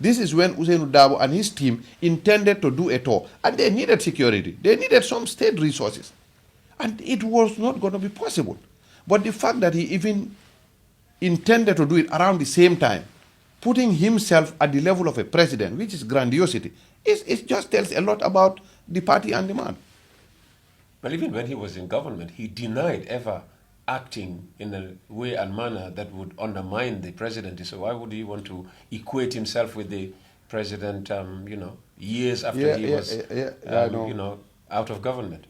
This is when Usainu Dabo and his team intended to do a tour, and they needed security. They needed some state resources, and it was not going to be possible. But the fact that he even intended to do it around the same time, putting himself at the level of a president, which is grandiosity, it just tells a lot about the party and the man. But even when he was in government, he denied ever acting in a way and manner that would undermine the presidency. So why would he want to equate himself with the president, years after he was, out of government?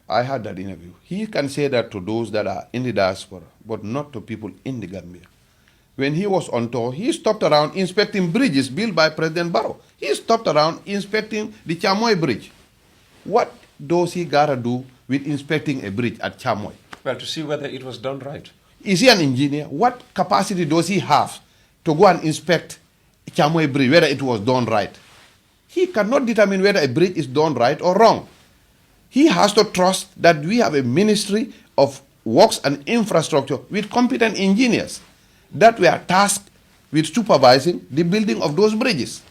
I had that interview. He can say that to those that are in the diaspora, but not to people in the Gambia. When he was on tour, he stopped around inspecting bridges built by President Barrow. He stopped around inspecting the Chamoy Bridge. What does he gotta do with inspecting a bridge at Chamoy? Well, to see whether it was done right. Is he an engineer? What capacity does he have to go and inspect Chamoy Bridge, whether it was done right? He cannot determine whether a bridge is done right or wrong. He has to trust that we have a Ministry of Works and Infrastructure with competent engineers that were tasked with supervising the building of those bridges.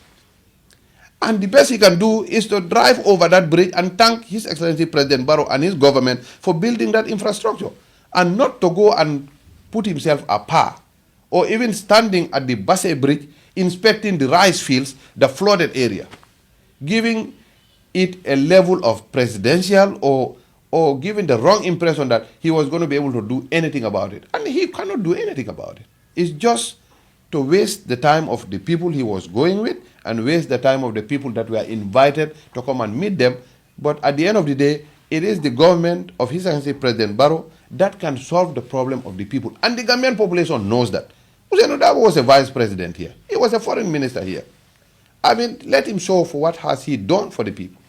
And the best he can do is to drive over that bridge and thank His Excellency President Barrow and his government for building that infrastructure, and not to go and put himself a par, or even standing at the Basse Bridge inspecting the rice fields, the flooded area, giving it a level of presidential or giving the wrong impression that he was going to be able to do anything about it. And he cannot do anything about it. It's just to waste the time of the people he was going with and waste the time of the people that were invited to come and meet them. But at the end of the day, it is the government of His Excellency President Barrow that can solve the problem of the people. And the Gambian population knows that. Usainu Dabo was a vice president here. He was a foreign minister here. I mean, let him show for what has he done for the people.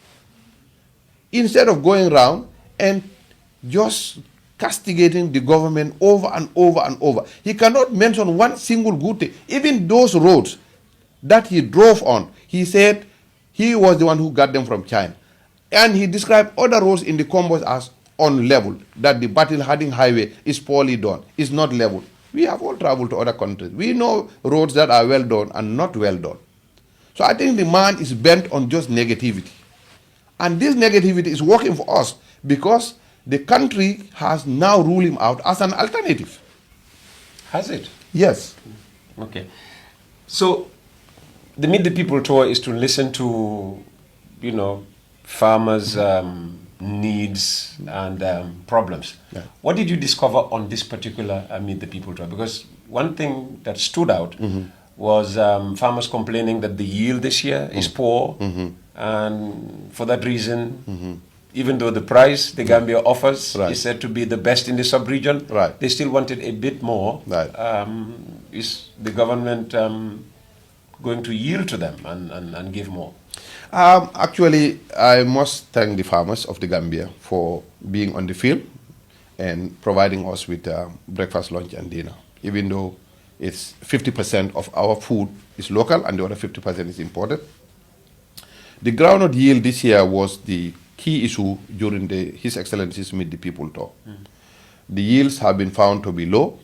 Instead of going around and just castigating the government over and over and over. He cannot mention one single good thing. Even those roads that he drove on, he said he was the one who got them from China. And he described other roads in the combos as unleveled, that the Battle Harding Highway is poorly done, is not leveled. We have all traveled to other countries. We know roads that are well done and not well done. So I think the man is bent on just negativity. And this negativity is working for us because the country has now ruled him out as an alternative. Has it? Yes. Okay. So the Meet the People tour is to listen to, farmers' needs and problems. Yeah. What did you discover on this particular Meet the People tour? Because one thing that stood out was farmers complaining that the yield this year is poor, and for that reason, even though the price the Gambia offers is said to be the best in the sub-region, they still wanted a bit more. Is the government going to yield to them and give more? Actually, I must thank the farmers of the Gambia for being on the field and providing us with breakfast, lunch, and dinner, even though it's 50% of our food is local and the other 50% is imported. The groundnut yield this year was the key issue during His Excellency's Meet the People tour. The yields have been found to be low,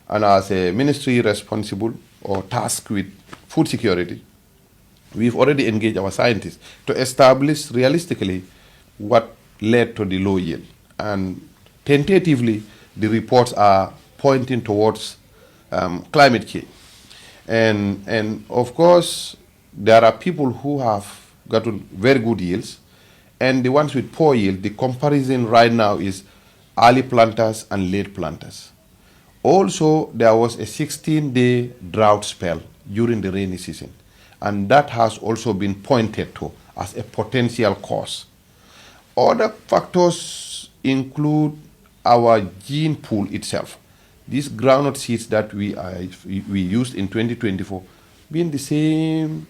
and as a ministry responsible or tasked with food security, we've already engaged our scientists to establish realistically what led to the low yield. And tentatively, the reports are pointing towards climate change. And of course, there are people who have gotten very good yields, and the ones with poor yield, the comparison right now is early planters and late planters. Also, there was a 16-day drought spell during the rainy season, and that has also been pointed to as a potential cause. Other factors include our gene pool itself. These groundnut seeds that we used in 2024 being the same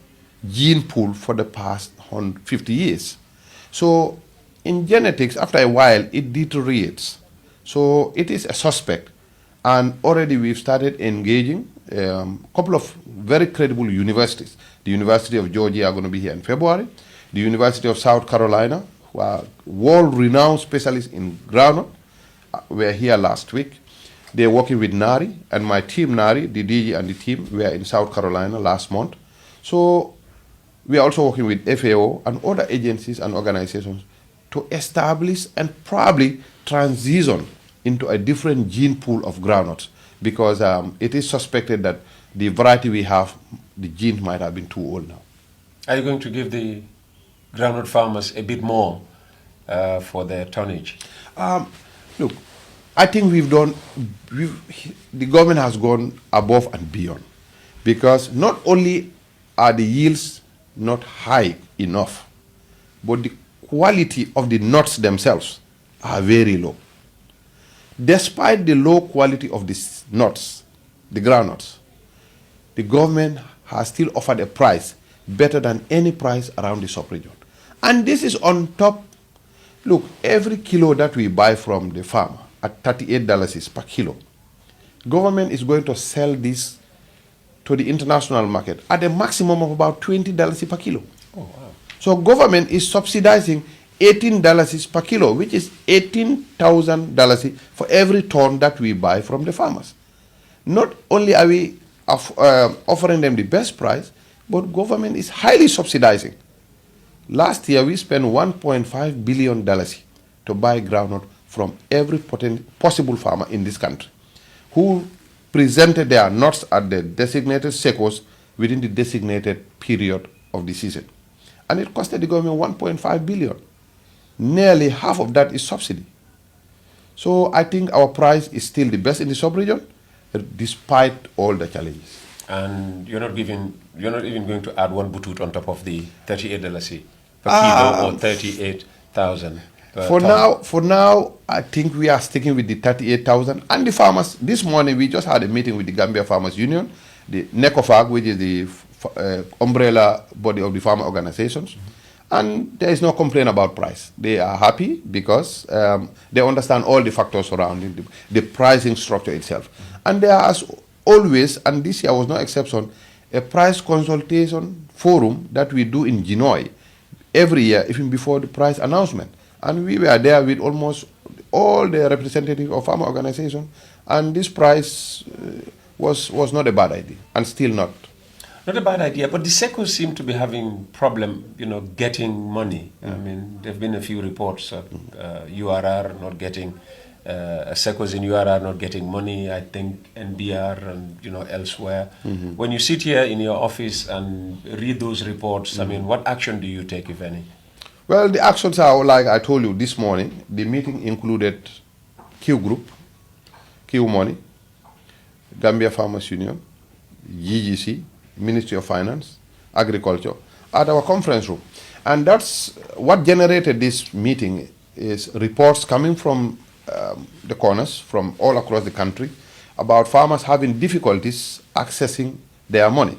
gene pool for the past 50 years. So in genetics, after a while, it deteriorates. So it is a suspect. And already we've started engaging a couple of very credible universities. The University of Georgia are going to be here in February. The University of South Carolina, who are world-renowned specialists in groundnut, were here last week. They're working with NARI, and my team, NARI, the DG and the team, were in South Carolina last month. So we are also working with FAO and other agencies and organizations to establish and probably transition into a different gene pool of groundnuts, because it is suspected that the variety we have, the gene might have been too old now. Are you going to give the groundnut farmers a bit more for their tonnage? Look, I think the government has gone above and beyond, because not only are the yields not high enough, but the quality of the nuts themselves are very low. Despite the low quality of the nuts, the groundnuts, the government has still offered a price better than any price around the sub-region. And this is on top. Look, every kilo that we buy from the farmer at $38 per kilo, government is going to sell this to the international market at a maximum of about $20 per kilo. Oh, wow. So government is subsidizing $18 per kilo, which is $18,000 for every ton that we buy from the farmers. Not only are we offering them the best price, but government is highly subsidizing. Last year, we spent $1.5 billion to buy groundnut from every possible farmer in this country who presented their nuts at the designated secos within the designated period of the season. And it costed the government $1.5 billion. Nearly half of that is subsidy. So I think our price is still the best in the sub-region, despite all the challenges. And you're not even going to add one butut on top of the $38 per kilo or 38,000. For now, I think we are sticking with the 38,000. And the farmers, this morning we just had a meeting with the Gambia Farmers Union, the NECOFAG, which is the umbrella body of the farmer organizations. And there is no complaint about price. They are happy because they understand all the factors surrounding the pricing structure itself. And there are, as always, and this year was no exception, a price consultation forum that we do in Genoa every year, even before the price announcement. And we were there with almost all the representatives of farmer organizations, and this price was not a bad idea, and still not. Not a bad idea, but the SECOs seem to be having problem, getting money. I mean, there have been a few reports of URR not getting, SECOs in URR not getting money, I think NBR and, elsewhere. When you sit here in your office and read those reports, I mean, what action do you take, if any? Well, the actions are, like I told you this morning, the meeting included Q Group, Q Money, Gambia Farmers Union, GGC, Ministry of Finance, Agriculture, at our conference room. And that's what generated this meeting is reports coming from the corners, from all across the country, about farmers having difficulties accessing their money.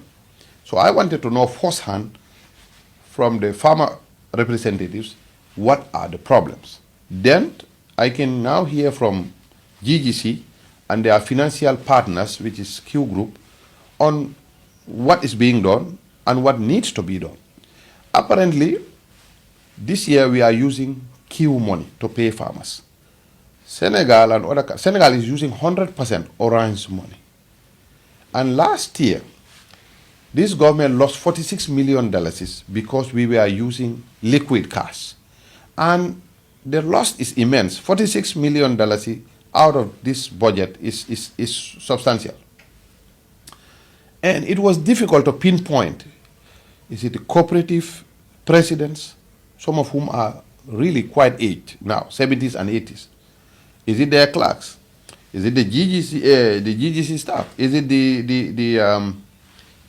So I wanted to know firsthand from the farmer representatives what are the problems. Then I can now hear from GGC and their financial partners, which is Q Group, on what is being done and what needs to be done. Apparently, this year we are using Q money to pay farmers. Senegal is using 100% orange money. And last year, this government lost $46 million because we were using liquid cash. And the loss is immense. $46 million out of this budget is substantial. And it was difficult to pinpoint. Is it the cooperative presidents, some of whom are really quite aged now, 70s and 80s? Is it their clerks? Is it the GGC staff? Is it the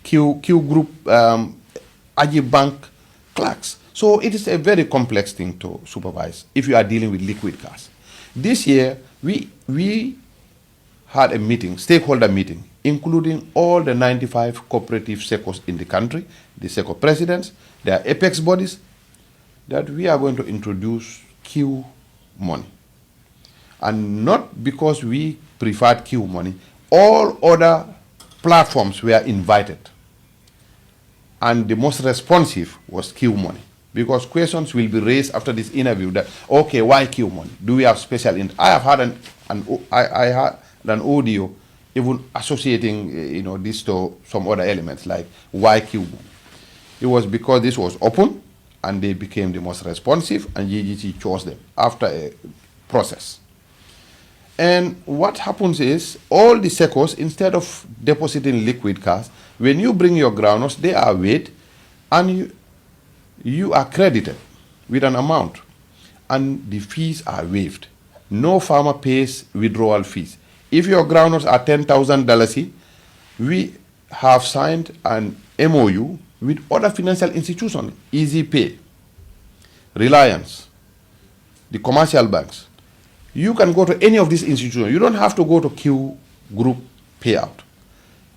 Q Group Ajib Bank clerks? So it is a very complex thing to supervise if you are dealing with liquid cash. This year, we had a meeting, stakeholder meeting, including all the 95 cooperative SECOs in the country, the SECO presidents, their apex bodies, that we are going to introduce Q money. And not because we preferred Q money, all other platforms were invited. And the most responsive was Q money. Because questions will be raised after this interview that, okay, why Q money? Do we have special I have had I had an audio even associating this to some other elements like why Q money. It was because this was open and they became the most responsive and GGC chose them after a process. And what happens is all the SECOs, instead of depositing liquid cash, when you bring your groundnuts, they are weighed and you are credited with an amount and the fees are waived. No farmer pays withdrawal fees. If your groundnuts are $10,000, we have signed an MOU with other financial institutions, Easy Pay, Reliance, the commercial banks. You can go to any of these institutions. You don't have to go to Q Group payout.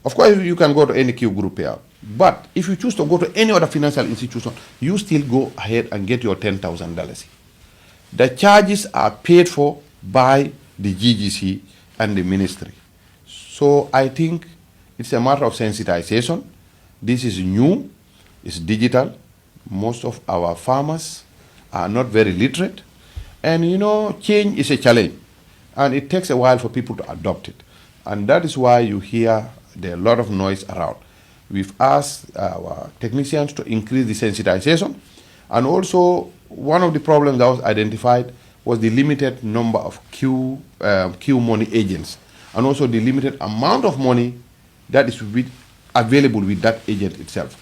Of course, you can go to any Q Group payout. But if you choose to go to any other financial institution, you still go ahead and get your $10,000. The charges are paid for by the GGC and the ministry. So I think it's a matter of sensitization. This is new, it's digital. Most of our farmers are not very literate. And change is a challenge. And it takes a while for people to adopt it. And that is why you hear there are a lot of noise around. We've asked our technicians to increase the sensitization. And also, one of the problems that was identified was the limited number of Q money agents. And also the limited amount of money that is available with that agent itself.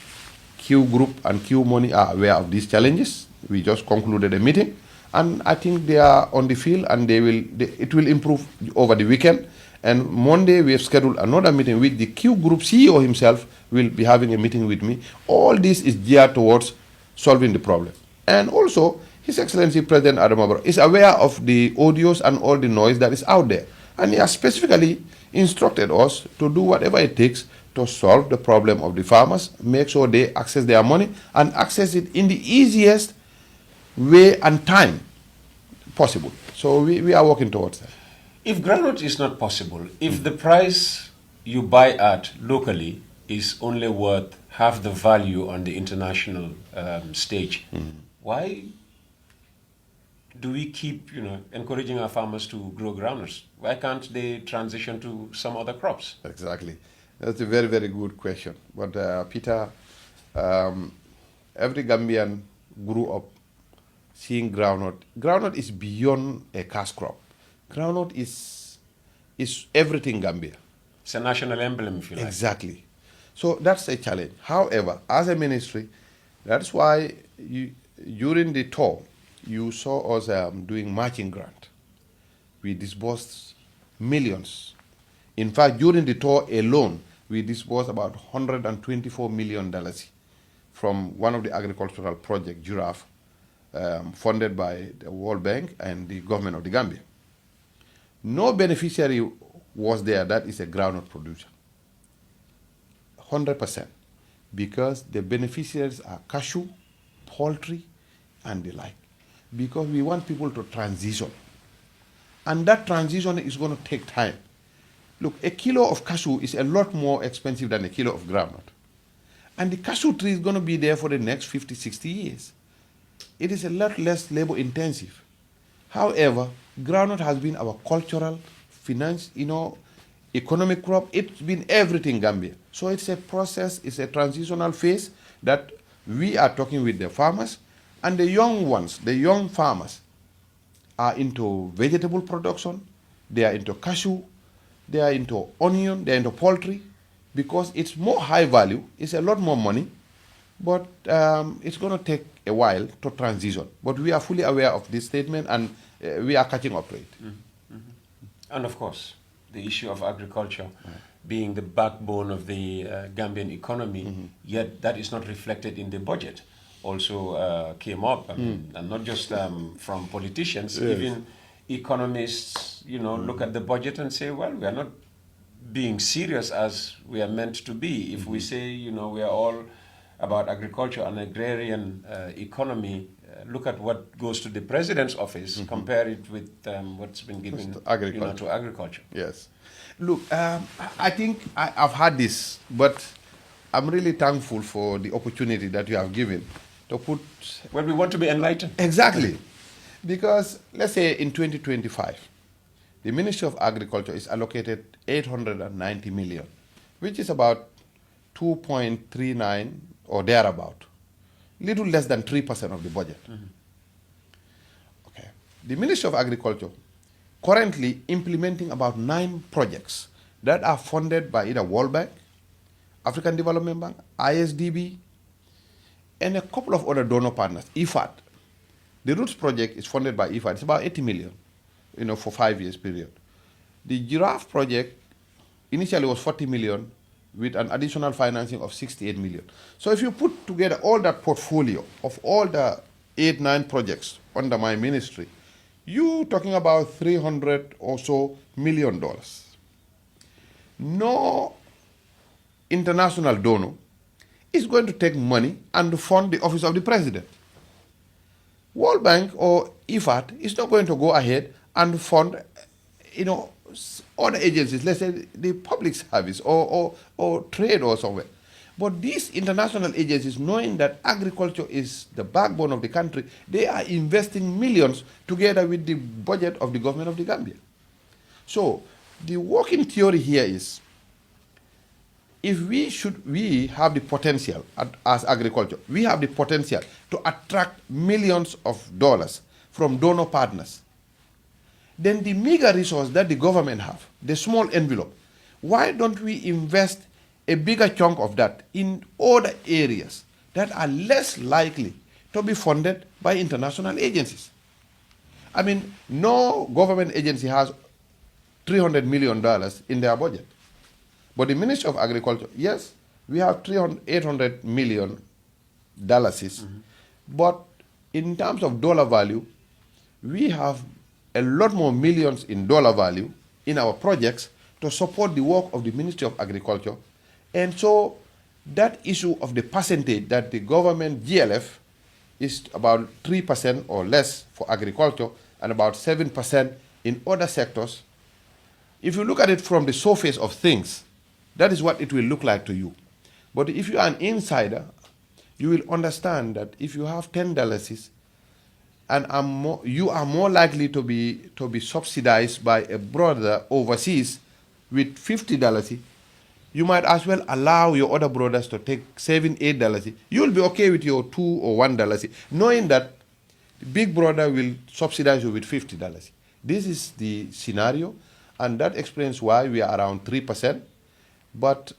Q Group and Q Money are aware of these challenges. We just concluded a meeting. And I think they are on the field and it will improve over the weekend. And Monday we have scheduled another meeting with the Q Group CEO himself will be having a meeting with me. All this is geared towards solving the problem. And also, His Excellency President Adam Barrow is aware of the audios and all the noise that is out there. And he has specifically instructed us to do whatever it takes to solve the problem of the farmers, make sure they access their money and access it in the easiest way and time possible. So we are working towards that. If groundnut is not possible, if the price you buy at locally is only worth half the value on the international stage, why do we keep, encouraging our farmers to grow groundnuts? Why can't they transition to some other crops? Exactly. That's a very, very good question. But Peter, every Gambian grew up seeing groundnut. Groundnut is beyond a cash crop. Groundnut is everything Gambia. It's a national emblem, if you like. Exactly. So that's a challenge. However, as a ministry, that's why during the tour, you saw us doing matching grant. We disbursed millions. In fact, during the tour alone, we disbursed about $124 million from one of the agricultural projects, Giraffe, funded by the World Bank and the government of the Gambia. No beneficiary was there that is a groundnut producer. 100%. Because the beneficiaries are cashew, poultry, and the like. Because we want people to transition. And that transition is going to take time. Look, a kilo of cashew is a lot more expensive than a kilo of groundnut. And the cashew tree is going to be there for the next 50, 60 years. It is a lot less labor intensive. However, groundnut has been our cultural, finance, economic crop. It's been everything Gambia. So it's a process, it's a transitional phase that we are talking with the farmers. And the young ones, the young farmers, are into vegetable production, they are into cashew, they are into onion, they are into poultry, because it's more high value, it's a lot more money, but it's going to take a while to transition. But we are fully aware of this statement, and we are catching up to it. And of course, the issue of agriculture being the backbone of the Gambian economy, yet that is not reflected in the budget, also came up, and not just from politicians, Yes. even economists, look at the budget and say, well, we are not being serious as we are meant to be. If we say, we are all about agriculture and agrarian economy, look at what goes to the president's office, compare it with what's been given To agriculture. to agriculture. Yes. Look, I think I've had this, but I'm really thankful for the opportunity that you have given to put... Well, we want to be enlightened. Exactly. Because, let's say in 2025, the Ministry of Agriculture is allocated 890 million, which is about 2.39 or thereabout, little less than 3% of the budget. Okay. The Ministry of Agriculture currently implementing about 9 projects that are funded by either World Bank, African Development Bank, ISDB, and a couple of other donor partners, IFAD. The Roots project is funded by IFAD. It's about 80 million, for 5 years period. The Giraffe project initially was 40 million with an additional financing of 68 million. So if you put together all that portfolio of all the 8-9 projects under my ministry, you're talking about $300 or so million. No international donor is going to take money and fund the office of the president. World Bank or IFAD is not going to go ahead and fund, other agencies, let's say the public service or trade or somewhere. But these international agencies, knowing that agriculture is the backbone of the country, they are investing millions together with the budget of the government of the Gambia. So the working theory here is, if we have the potential as agriculture, we have the potential to attract millions of dollars from donor partners, then the meager resource that the government have, the small envelope, why don't we invest a bigger chunk of that in other areas that are less likely to be funded by international agencies? I mean, no government agency has $300 million in their budget. But the Ministry of Agriculture, yes, we have $800 million. But in terms of dollar value, we have a lot more millions in dollar value in our projects to support the work of the Ministry of Agriculture. And so that issue of the percentage that the government GLF is about 3% or less for agriculture and about 7% in other sectors. If you look at it from the surface of things, that is what it will look like to you. But if you are an insider, you will understand that if you have $10 and you are more likely to be subsidized by a brother overseas with $50, you might as well allow your other brothers to take $7, $8. You'll be okay with your $2 or $1, knowing that the big brother will subsidize you with $50. This is the scenario, and that explains why we are around 3%. But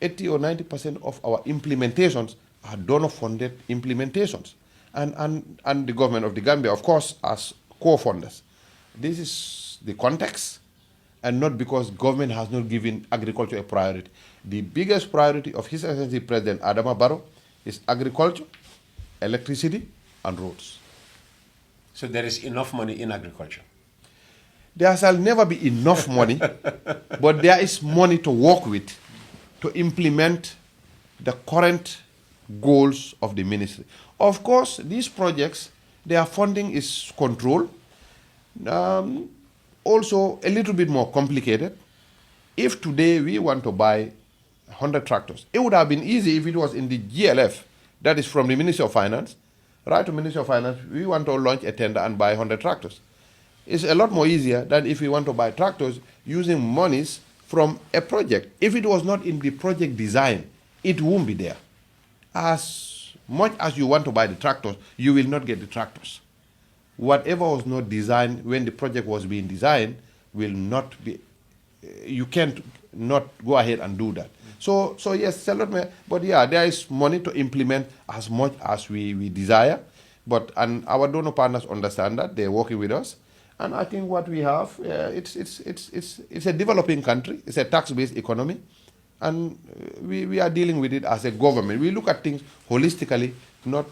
80 or 90% of our implementations are donor-funded implementations. And the government of the Gambia, of course, as co-funders. This is the context, and not because government has not given agriculture a priority. The biggest priority of His Excellency President Adama Barrow is agriculture, electricity, and roads. So there is enough money in agriculture? There shall never be enough money, but there is money to work with to implement the current goals of the ministry. Of course, these projects, their funding is controlled. Also, a little bit more complicated. If today we want to buy 100 tractors, it would have been easy if it was in the GLF, that is from the Ministry of Finance. Right to Ministry of Finance, we want to launch a tender and buy 100 tractors. It's a lot more easier than if we want to buy tractors using monies from a project. If it was not in the project design, it won't be there. As much as you want to buy the tractors, you will not get the tractors. Whatever was not designed when the project was being designed will not be, you can't not go ahead and do that. So yes, but yeah, there is money to implement as much as we desire. And our donor partners understand that. They're working with us. And I think what we have, it's a developing country. It's a tax-based economy. And we are dealing with it as a government. We look at things holistically, not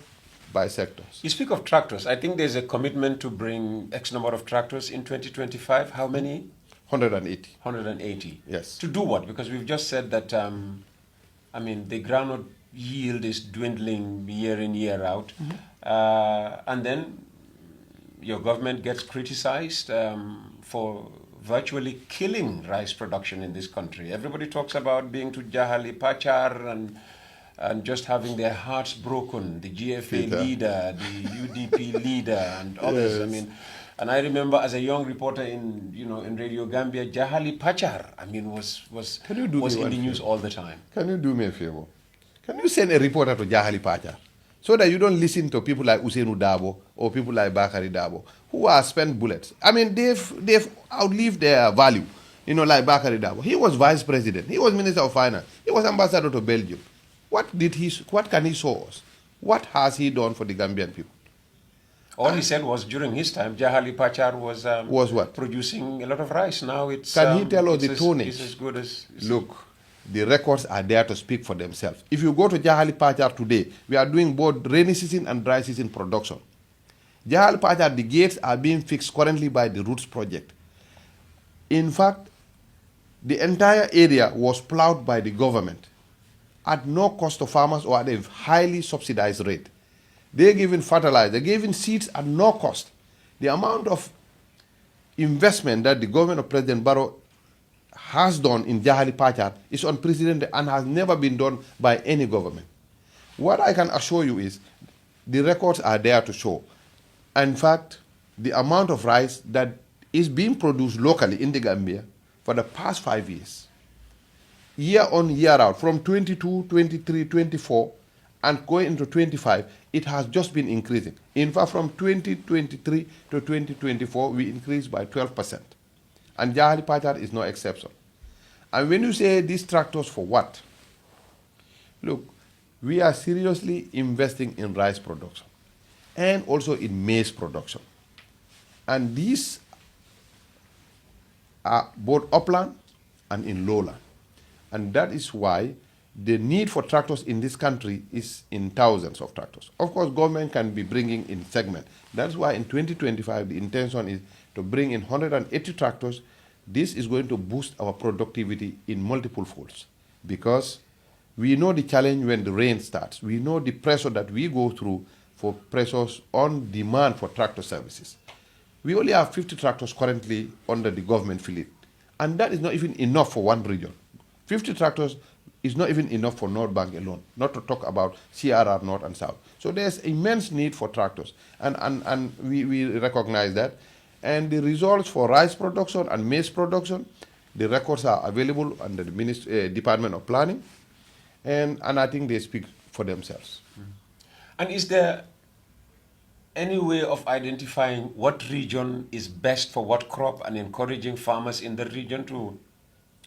by sectors. You speak of tractors. I think there's a commitment to bring X number of tractors in 2025. How many? 180. 180. Yes. To do what? Because we've just said that, the groundnut yield is dwindling year in, year out. And then your government gets criticized for virtually killing rice production in this country. Everybody talks about being to Jahali Pachar and just having their hearts broken. The GFA leader, the UDP leader, and others. Yes. And I remember as a young reporter in Radio Gambia, Jahali Pachar, was in the news all the time. Can you do me a favor? Can you send a reporter to Jahali Pachar? So that you don't listen to people like Usainu Dabo or people like Bakari Dabo, who are spent bullets. They've outlived their value, like Bakari Dabo. He was vice president. He was minister of finance. He was ambassador to Belgium. What can he show us? What has he done for the Gambian people? All he said was during his time, Jahali Pachar was what? Producing a lot of rice. Now it's... Can he tell us the tonnage? It's as good as... Look. The records are there to speak for themselves. If you go to Jahali Pachar today, we are doing both rainy season and dry season production. Jahali Pachar, the gates are being fixed currently by the Roots project. In fact, the entire area was plowed by the government at no cost to farmers or at a highly subsidized rate. They're giving fertilizer, they're giving seeds at no cost. The amount of investment that the government of President Barrow has done in Jahali Pachar is unprecedented and has never been done by any government. What I can assure you is the records are there to show. In fact, the amount of rice that is being produced locally in the Gambia for the past 5 years, year on, year out, from 22, 23, 24, and going into 25, it has just been increasing. In fact, from 2023 to 2024, we increased by 12%. And Jahali Pachar is no exception. And when you say these tractors for what? Look, we are seriously investing in rice production and also in maize production. And these are both upland and in lowland. And that is why the need for tractors in this country is in thousands of tractors. Of course, government can be bringing in segment. That's why in 2025, the intention is to bring in 180 tractors. This is going to boost our productivity in multiple folds because we know the challenge when the rain starts. We know the pressure that we go through for pressures on demand for tractor services. We only have 50 tractors currently under the government fleet, and that is not even enough for one region. 50 tractors is not even enough for North Bank alone, not to talk about CRR North and South. So there's immense need for tractors, and we recognize that. And the results for rice production and maize production, the records are available under the Department of Planning, and I think they speak for themselves. And is there any way of identifying what region is best for what crop and encouraging farmers in the region to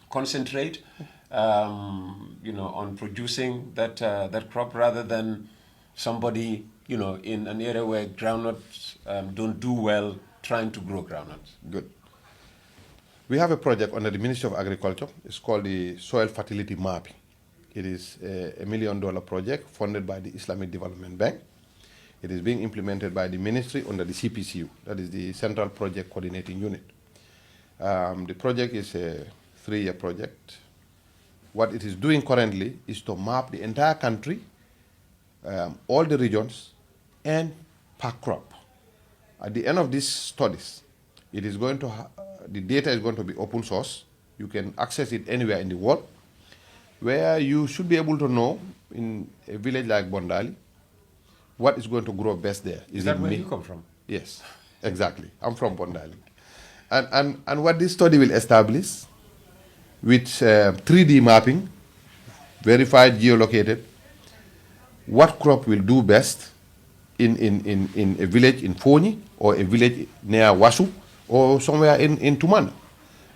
concentrate, on producing that crop rather than somebody, in an area where groundnuts don't do well, trying to grow groundnuts? Good. We have a project under the Ministry of Agriculture. It's called the Soil Fertility Mapping. It is a $1 million project funded by the Islamic Development Bank. It is being implemented by the ministry under the CPCU, that is the Central Project Coordinating Unit. The project is a 3-year project. What it is doing currently is to map the entire country, all the regions, and per crop. At the end of these studies, it is going to the data is going to be open source. You can access it anywhere in the world, where you should be able to know in a village like Bondali what is going to grow best there. Is that where you come from? Yes, exactly. I'm from Bondali. And what this study will establish with 3D mapping, verified, geolocated, what crop will do best in a village in Foni or a village near Wasu or somewhere in Tumana.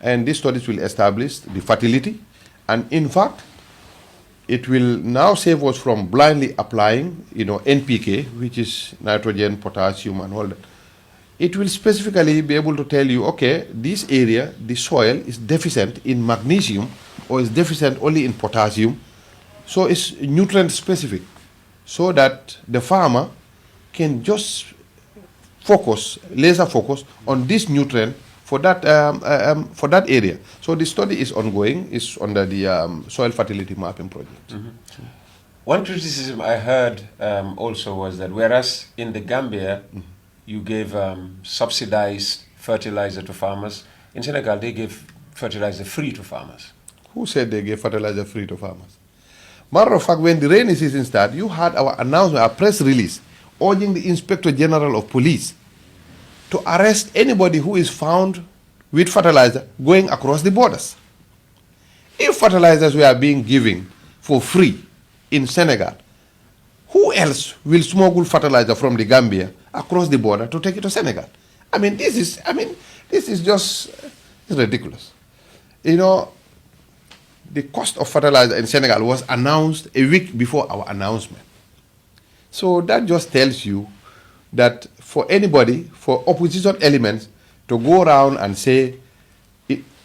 And these studies will establish the fertility, and in fact, it will now save us from blindly applying, NPK, which is nitrogen, potassium, and all that. It will specifically be able to tell you, okay, this area, the soil is deficient in magnesium or is deficient only in potassium, so it's nutrient specific, so that the farmer can just laser focus on this nutrient for that area. So the study is ongoing. It's under the soil fertility mapping project. Mm-hmm. One criticism I heard also was that whereas in the Gambia you gave subsidized fertilizer to farmers, in Senegal they gave fertilizer free to farmers. Who said they gave fertilizer free to farmers? Matter of fact, when the rainy season started, you had our announcement, our press release, urging the Inspector General of Police to arrest anybody who is found with fertilizer going across the borders. If fertilizers were being given for free in Senegal, who else will smuggle fertilizer from the Gambia across the border to take it to Senegal? This is just ridiculous. The cost of fertilizer in Senegal was announced a week before our announcement. So that just tells you that for anybody, for opposition elements to go around and say,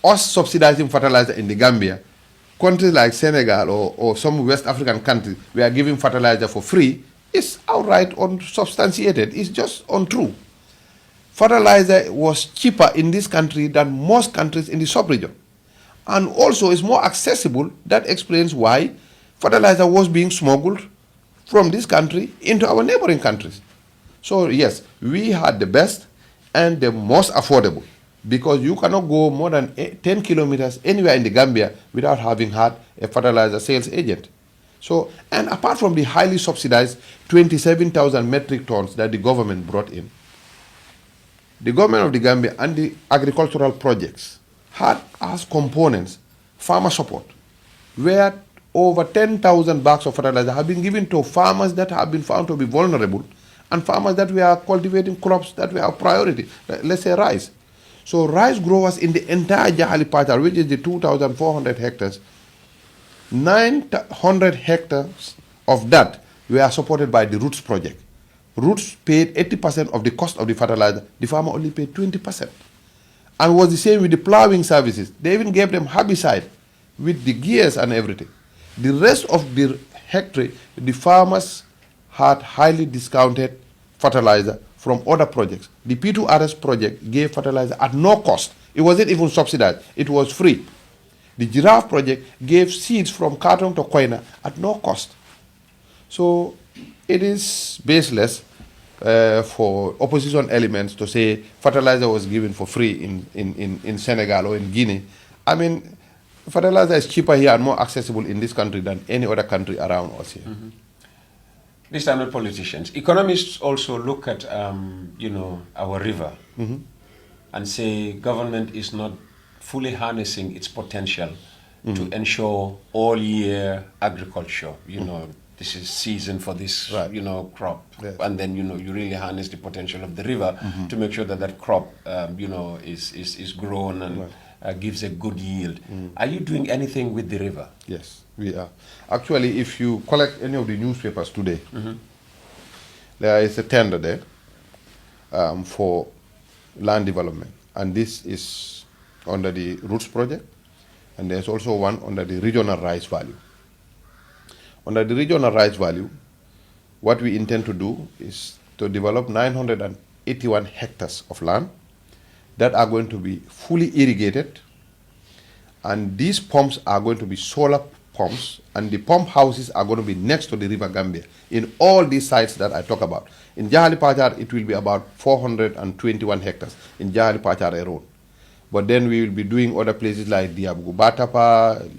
us subsidizing fertilizer in the Gambia, countries like Senegal or some West African countries, we are giving fertilizer for free, is outright unsubstantiated. It's just untrue. Fertilizer was cheaper in this country than most countries in the sub-region. And also is more accessible. That explains why fertilizer was being smuggled from this country into our neighboring countries. So yes, we had the best and the most affordable, because you cannot go more than 10 kilometers anywhere in the Gambia without having had a fertilizer sales agent. So, and apart from the highly subsidized 27,000 metric tons that the government brought in, the government of the Gambia and the agricultural projects had as components farmer support, where over 10,000 bags of fertilizer have been given to farmers that have been found to be vulnerable and farmers that we are cultivating crops that we have priority, let's say rice. So rice growers in the entire Jahali Patar, which is the 2,400 hectares, 900 hectares of that were supported by the Roots project. Roots paid 80% of the cost of the fertilizer. The farmer only paid 20%. And was the same with the plowing services. They even gave them herbicide with the gears and everything. The rest of the hectare, the farmers had highly discounted fertilizer from other projects. The P2RS project gave fertilizer at no cost. It wasn't even subsidized. It was free. The Giraffe project gave seeds from Kartong to Koina at no cost. So it is baseless for opposition elements to say fertilizer was given for free in Senegal or in Guinea. I mean, fertilizer is cheaper here and more accessible in this country than any other country around us here. These are not politicians. Economists also look at, our river and say government is not fully harnessing its potential to ensure all-year agriculture. This is season for this, crop. Yes. And then, you really harness the potential of the river to make sure that crop, is grown and gives a good yield. Are you doing anything with the river? Yes, we are. Actually, if you collect any of the newspapers today, there is a tender there for land development. And this is under the Roots project. And there's also one under the regional rights value. Under the regional rights value, what we intend to do is to develop 981 hectares of land that are going to be fully irrigated. And these pumps are going to be solar pumps, and the pump houses are going to be next to the River Gambia in all these sites that I talk about. In Jahali Pachar, it will be about 421 hectares in Jahali Pachar alone. But then we will be doing other places like Diabugu, Batapa,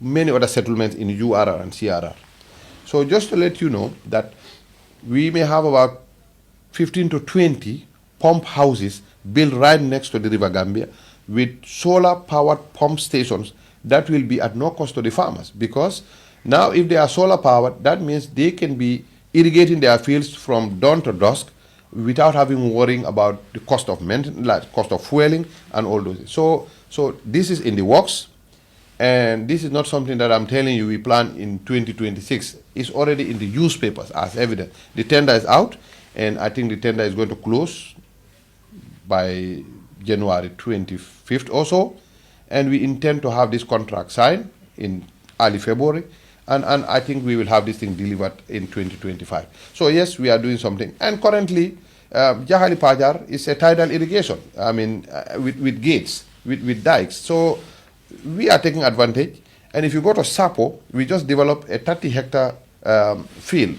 many other settlements in URR and CRR. So just to let you know that we may have about 15 to 20 pump houses built right next to the River Gambia with solar-powered pump stations that will be at no cost to the farmers, because now if they are solar-powered, that means they can be irrigating their fields from dawn to dusk without having worrying about the cost of maintenance, like cost of fueling and all those. So this is in the works, and this is not something that I'm telling you we plan in 2026. It's already in the newspapers as evidence. The tender is out, and I think the tender is going to close by January 25th or so, and we intend to have this contract signed in early February, and I think we will have this thing delivered in 2025. So yes, we are doing something, and currently Jahali Pajar is a tidal irrigation, I mean with gates, with dikes, so we are taking advantage. And if you go to Sapo, we just developed a 30-hectare field,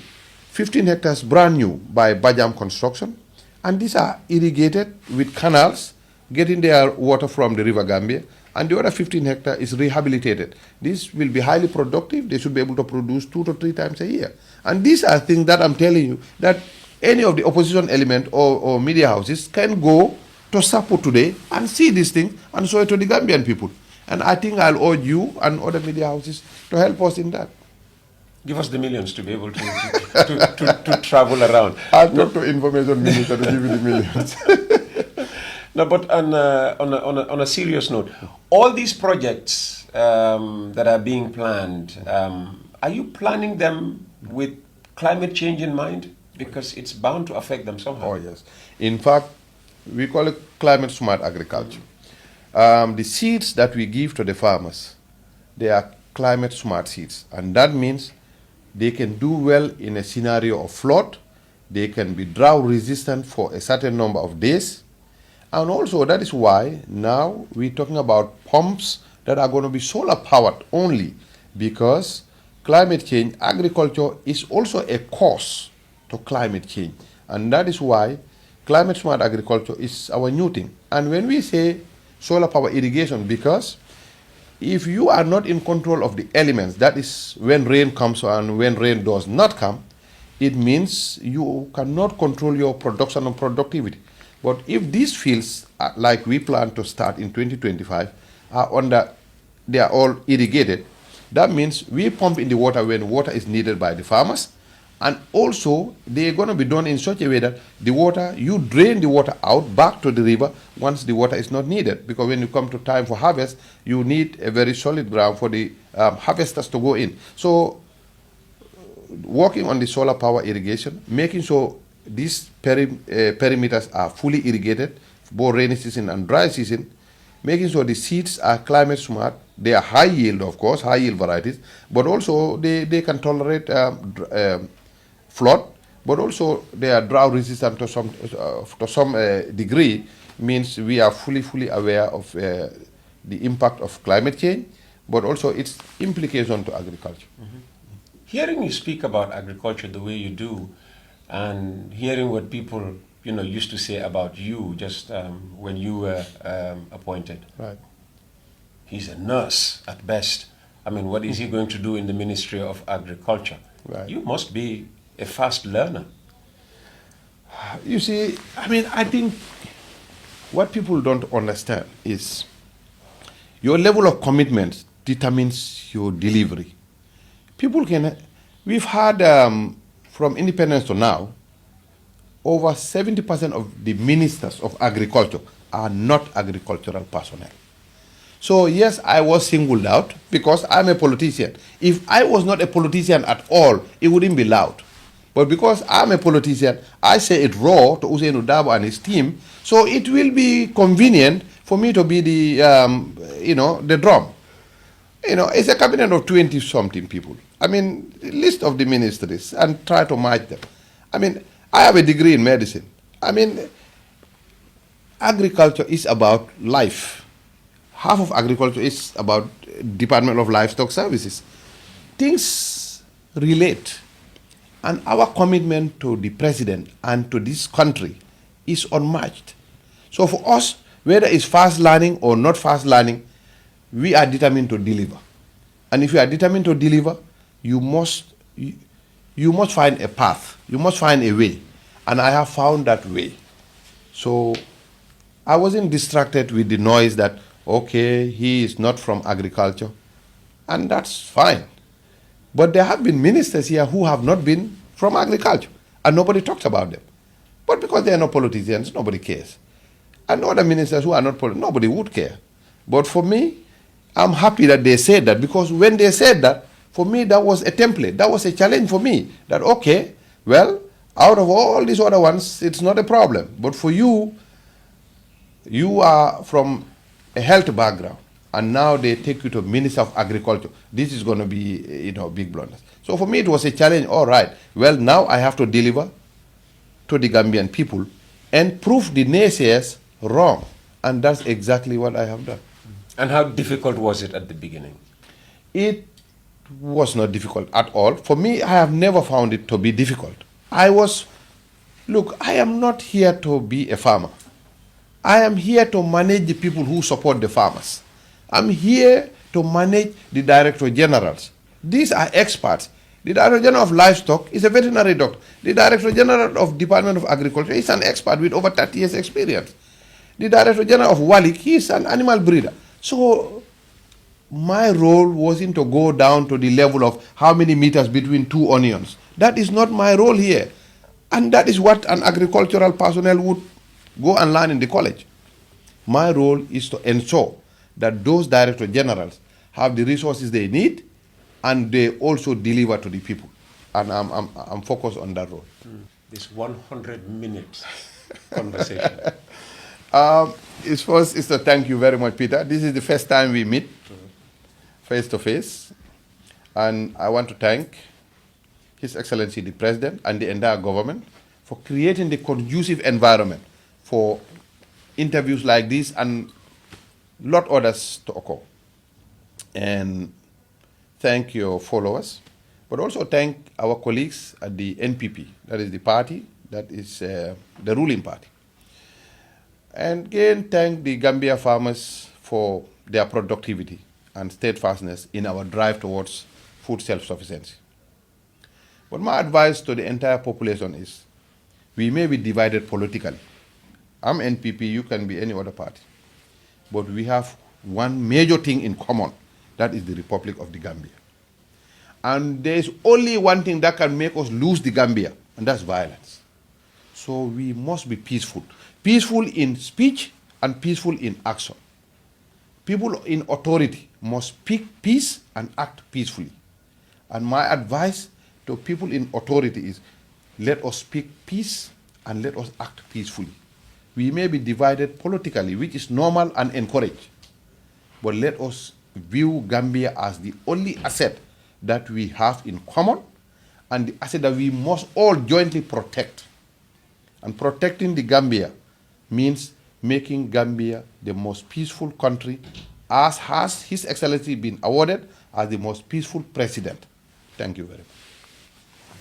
15 hectares brand new by Bajam Construction, and these are irrigated with canals getting their water from the River Gambia, and the other 15 hectares is rehabilitated. This will be highly productive. They should be able to produce 2 to 3 times a year. And these are things that I'm telling you that any of the opposition element or media houses can go to Sapo today and see this thing and show it to the Gambian people. And I think I'll urge you and other media houses to help us in that. Give us the millions to be able to travel around. I'll talk to Information Minister to give you the millions. No, but on a serious note, all these projects that are being planned, are you planning them with climate change in mind? Because it's bound to affect them somehow. Oh, yes. In fact, we call it climate smart agriculture. The seeds that we give to the farmers, they are climate smart seeds. And that means they can do well in a scenario of flood. They can be drought resistant for a certain number of days. And also, that is why now we're talking about pumps that are going to be solar powered only, because climate change, agriculture is also a cause to climate change. And that is why climate smart agriculture is our new thing. And when we say solar power irrigation, because if you are not in control of the elements, that is when rain comes and when rain does not come, it means you cannot control your production and productivity. But if these fields, like we plan to start in 2025, they are all irrigated, that means we pump in the water when water is needed by the farmers, and also they're going to be done in such a way that the water, you drain the water out back to the river once the water is not needed. Because when you come to time for harvest, you need a very solid ground for the harvesters to go in. So working on the solar power irrigation, making sure these perimeters are fully irrigated, both rainy season and dry season, making sure the seeds are climate smart. They are high yield, of course, high yield varieties, but also they can tolerate flood, but also they are drought resistant to some degree. Means we are fully aware of the impact of climate change, but also its implication to agriculture. Hearing you speak about agriculture the way you do, and hearing what people, used to say about you just when you were appointed. Right. He's a nurse at best. I mean, what is he going to do in the Ministry of Agriculture? Right. You must be a fast learner. You see, I think what people don't understand is your level of commitment determines your delivery. We've had, from independence to now, over 70% of the ministers of agriculture are not agricultural personnel. So yes, I was singled out because I'm a politician. If I was not a politician at all, it wouldn't be loud. But because I'm a politician, I say it raw to Usain Udabo and his team, so it will be convenient for me to be the drum. It's a cabinet of 20-something people. List of the ministries and try to match them. I have a degree in medicine. Agriculture is about life. Half of agriculture is about Department of Livestock Services. Things relate. And our commitment to the president and to this country is unmatched. So for us, whether it's fast learning or not fast learning, we are determined to deliver. And if you are determined to deliver, you must find a path. You must find a way. And I have found that way. So I wasn't distracted with the noise that, okay, he is not from agriculture. And that's fine. But there have been ministers here who have not been from agriculture. And nobody talks about them. But because they are not politicians, nobody cares. And other ministers who are not politicians, nobody would care. But for me, I'm happy that they said that, because when they said that, for me, that was a template. That was a challenge for me. That, okay, well, out of all these other ones, it's not a problem. But for you, you are from a health background, and now they take you to Minister of Agriculture. This is going to be, big blunders. So for me, it was a challenge. All right, well, now I have to deliver to the Gambian people and prove the naysayers wrong. And that's exactly what I have done. And how difficult was it at the beginning? It was not difficult at all. For me, I have never found it to be difficult. I am not here to be a farmer. I am here to manage the people who support the farmers. I'm here to manage the Director Generals. These are experts. The Director General of Livestock is a veterinary doctor. The Director General of Department of Agriculture is an expert with over 30 years experience. The Director General of Walik, he is an animal breeder. So my role wasn't to go down to the level of how many meters between two onions. That is not my role here. And that is what an agricultural personnel would go and learn in the college. My role is to ensure that those Director Generals have the resources they need, and they also deliver to the people. And I'm focused on that role. This 100 minutes conversation. It's first is to thank you very much, Peter. This is the first time we meet face to face. And I want to thank His Excellency the President and the entire government for creating the conducive environment for interviews like this and lot others to occur. And thank your followers, but also thank our colleagues at the NPP, that is the party, that is the ruling party. And again, thank the Gambia farmers for their productivity and steadfastness in our drive towards food self-sufficiency. But my advice to the entire population is, we may be divided politically. I'm NPP, you can be any other party. But we have one major thing in common, that is the Republic of the Gambia. And there's only one thing that can make us lose the Gambia, and that's violence. So we must be peaceful. Peaceful in speech and peaceful in action. People in authority must speak peace and act peacefully. And my advice to people in authority is, let us speak peace and let us act peacefully. We may be divided politically, which is normal and encouraged. But let us view Gambia as the only asset that we have in common, and the asset that we must all jointly protect. And protecting the Gambia means making Gambia the most peaceful country, as has His Excellency been awarded as the most peaceful president. Thank you very much.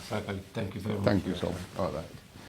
Sabally, thank you very much. Thank you so much. All right.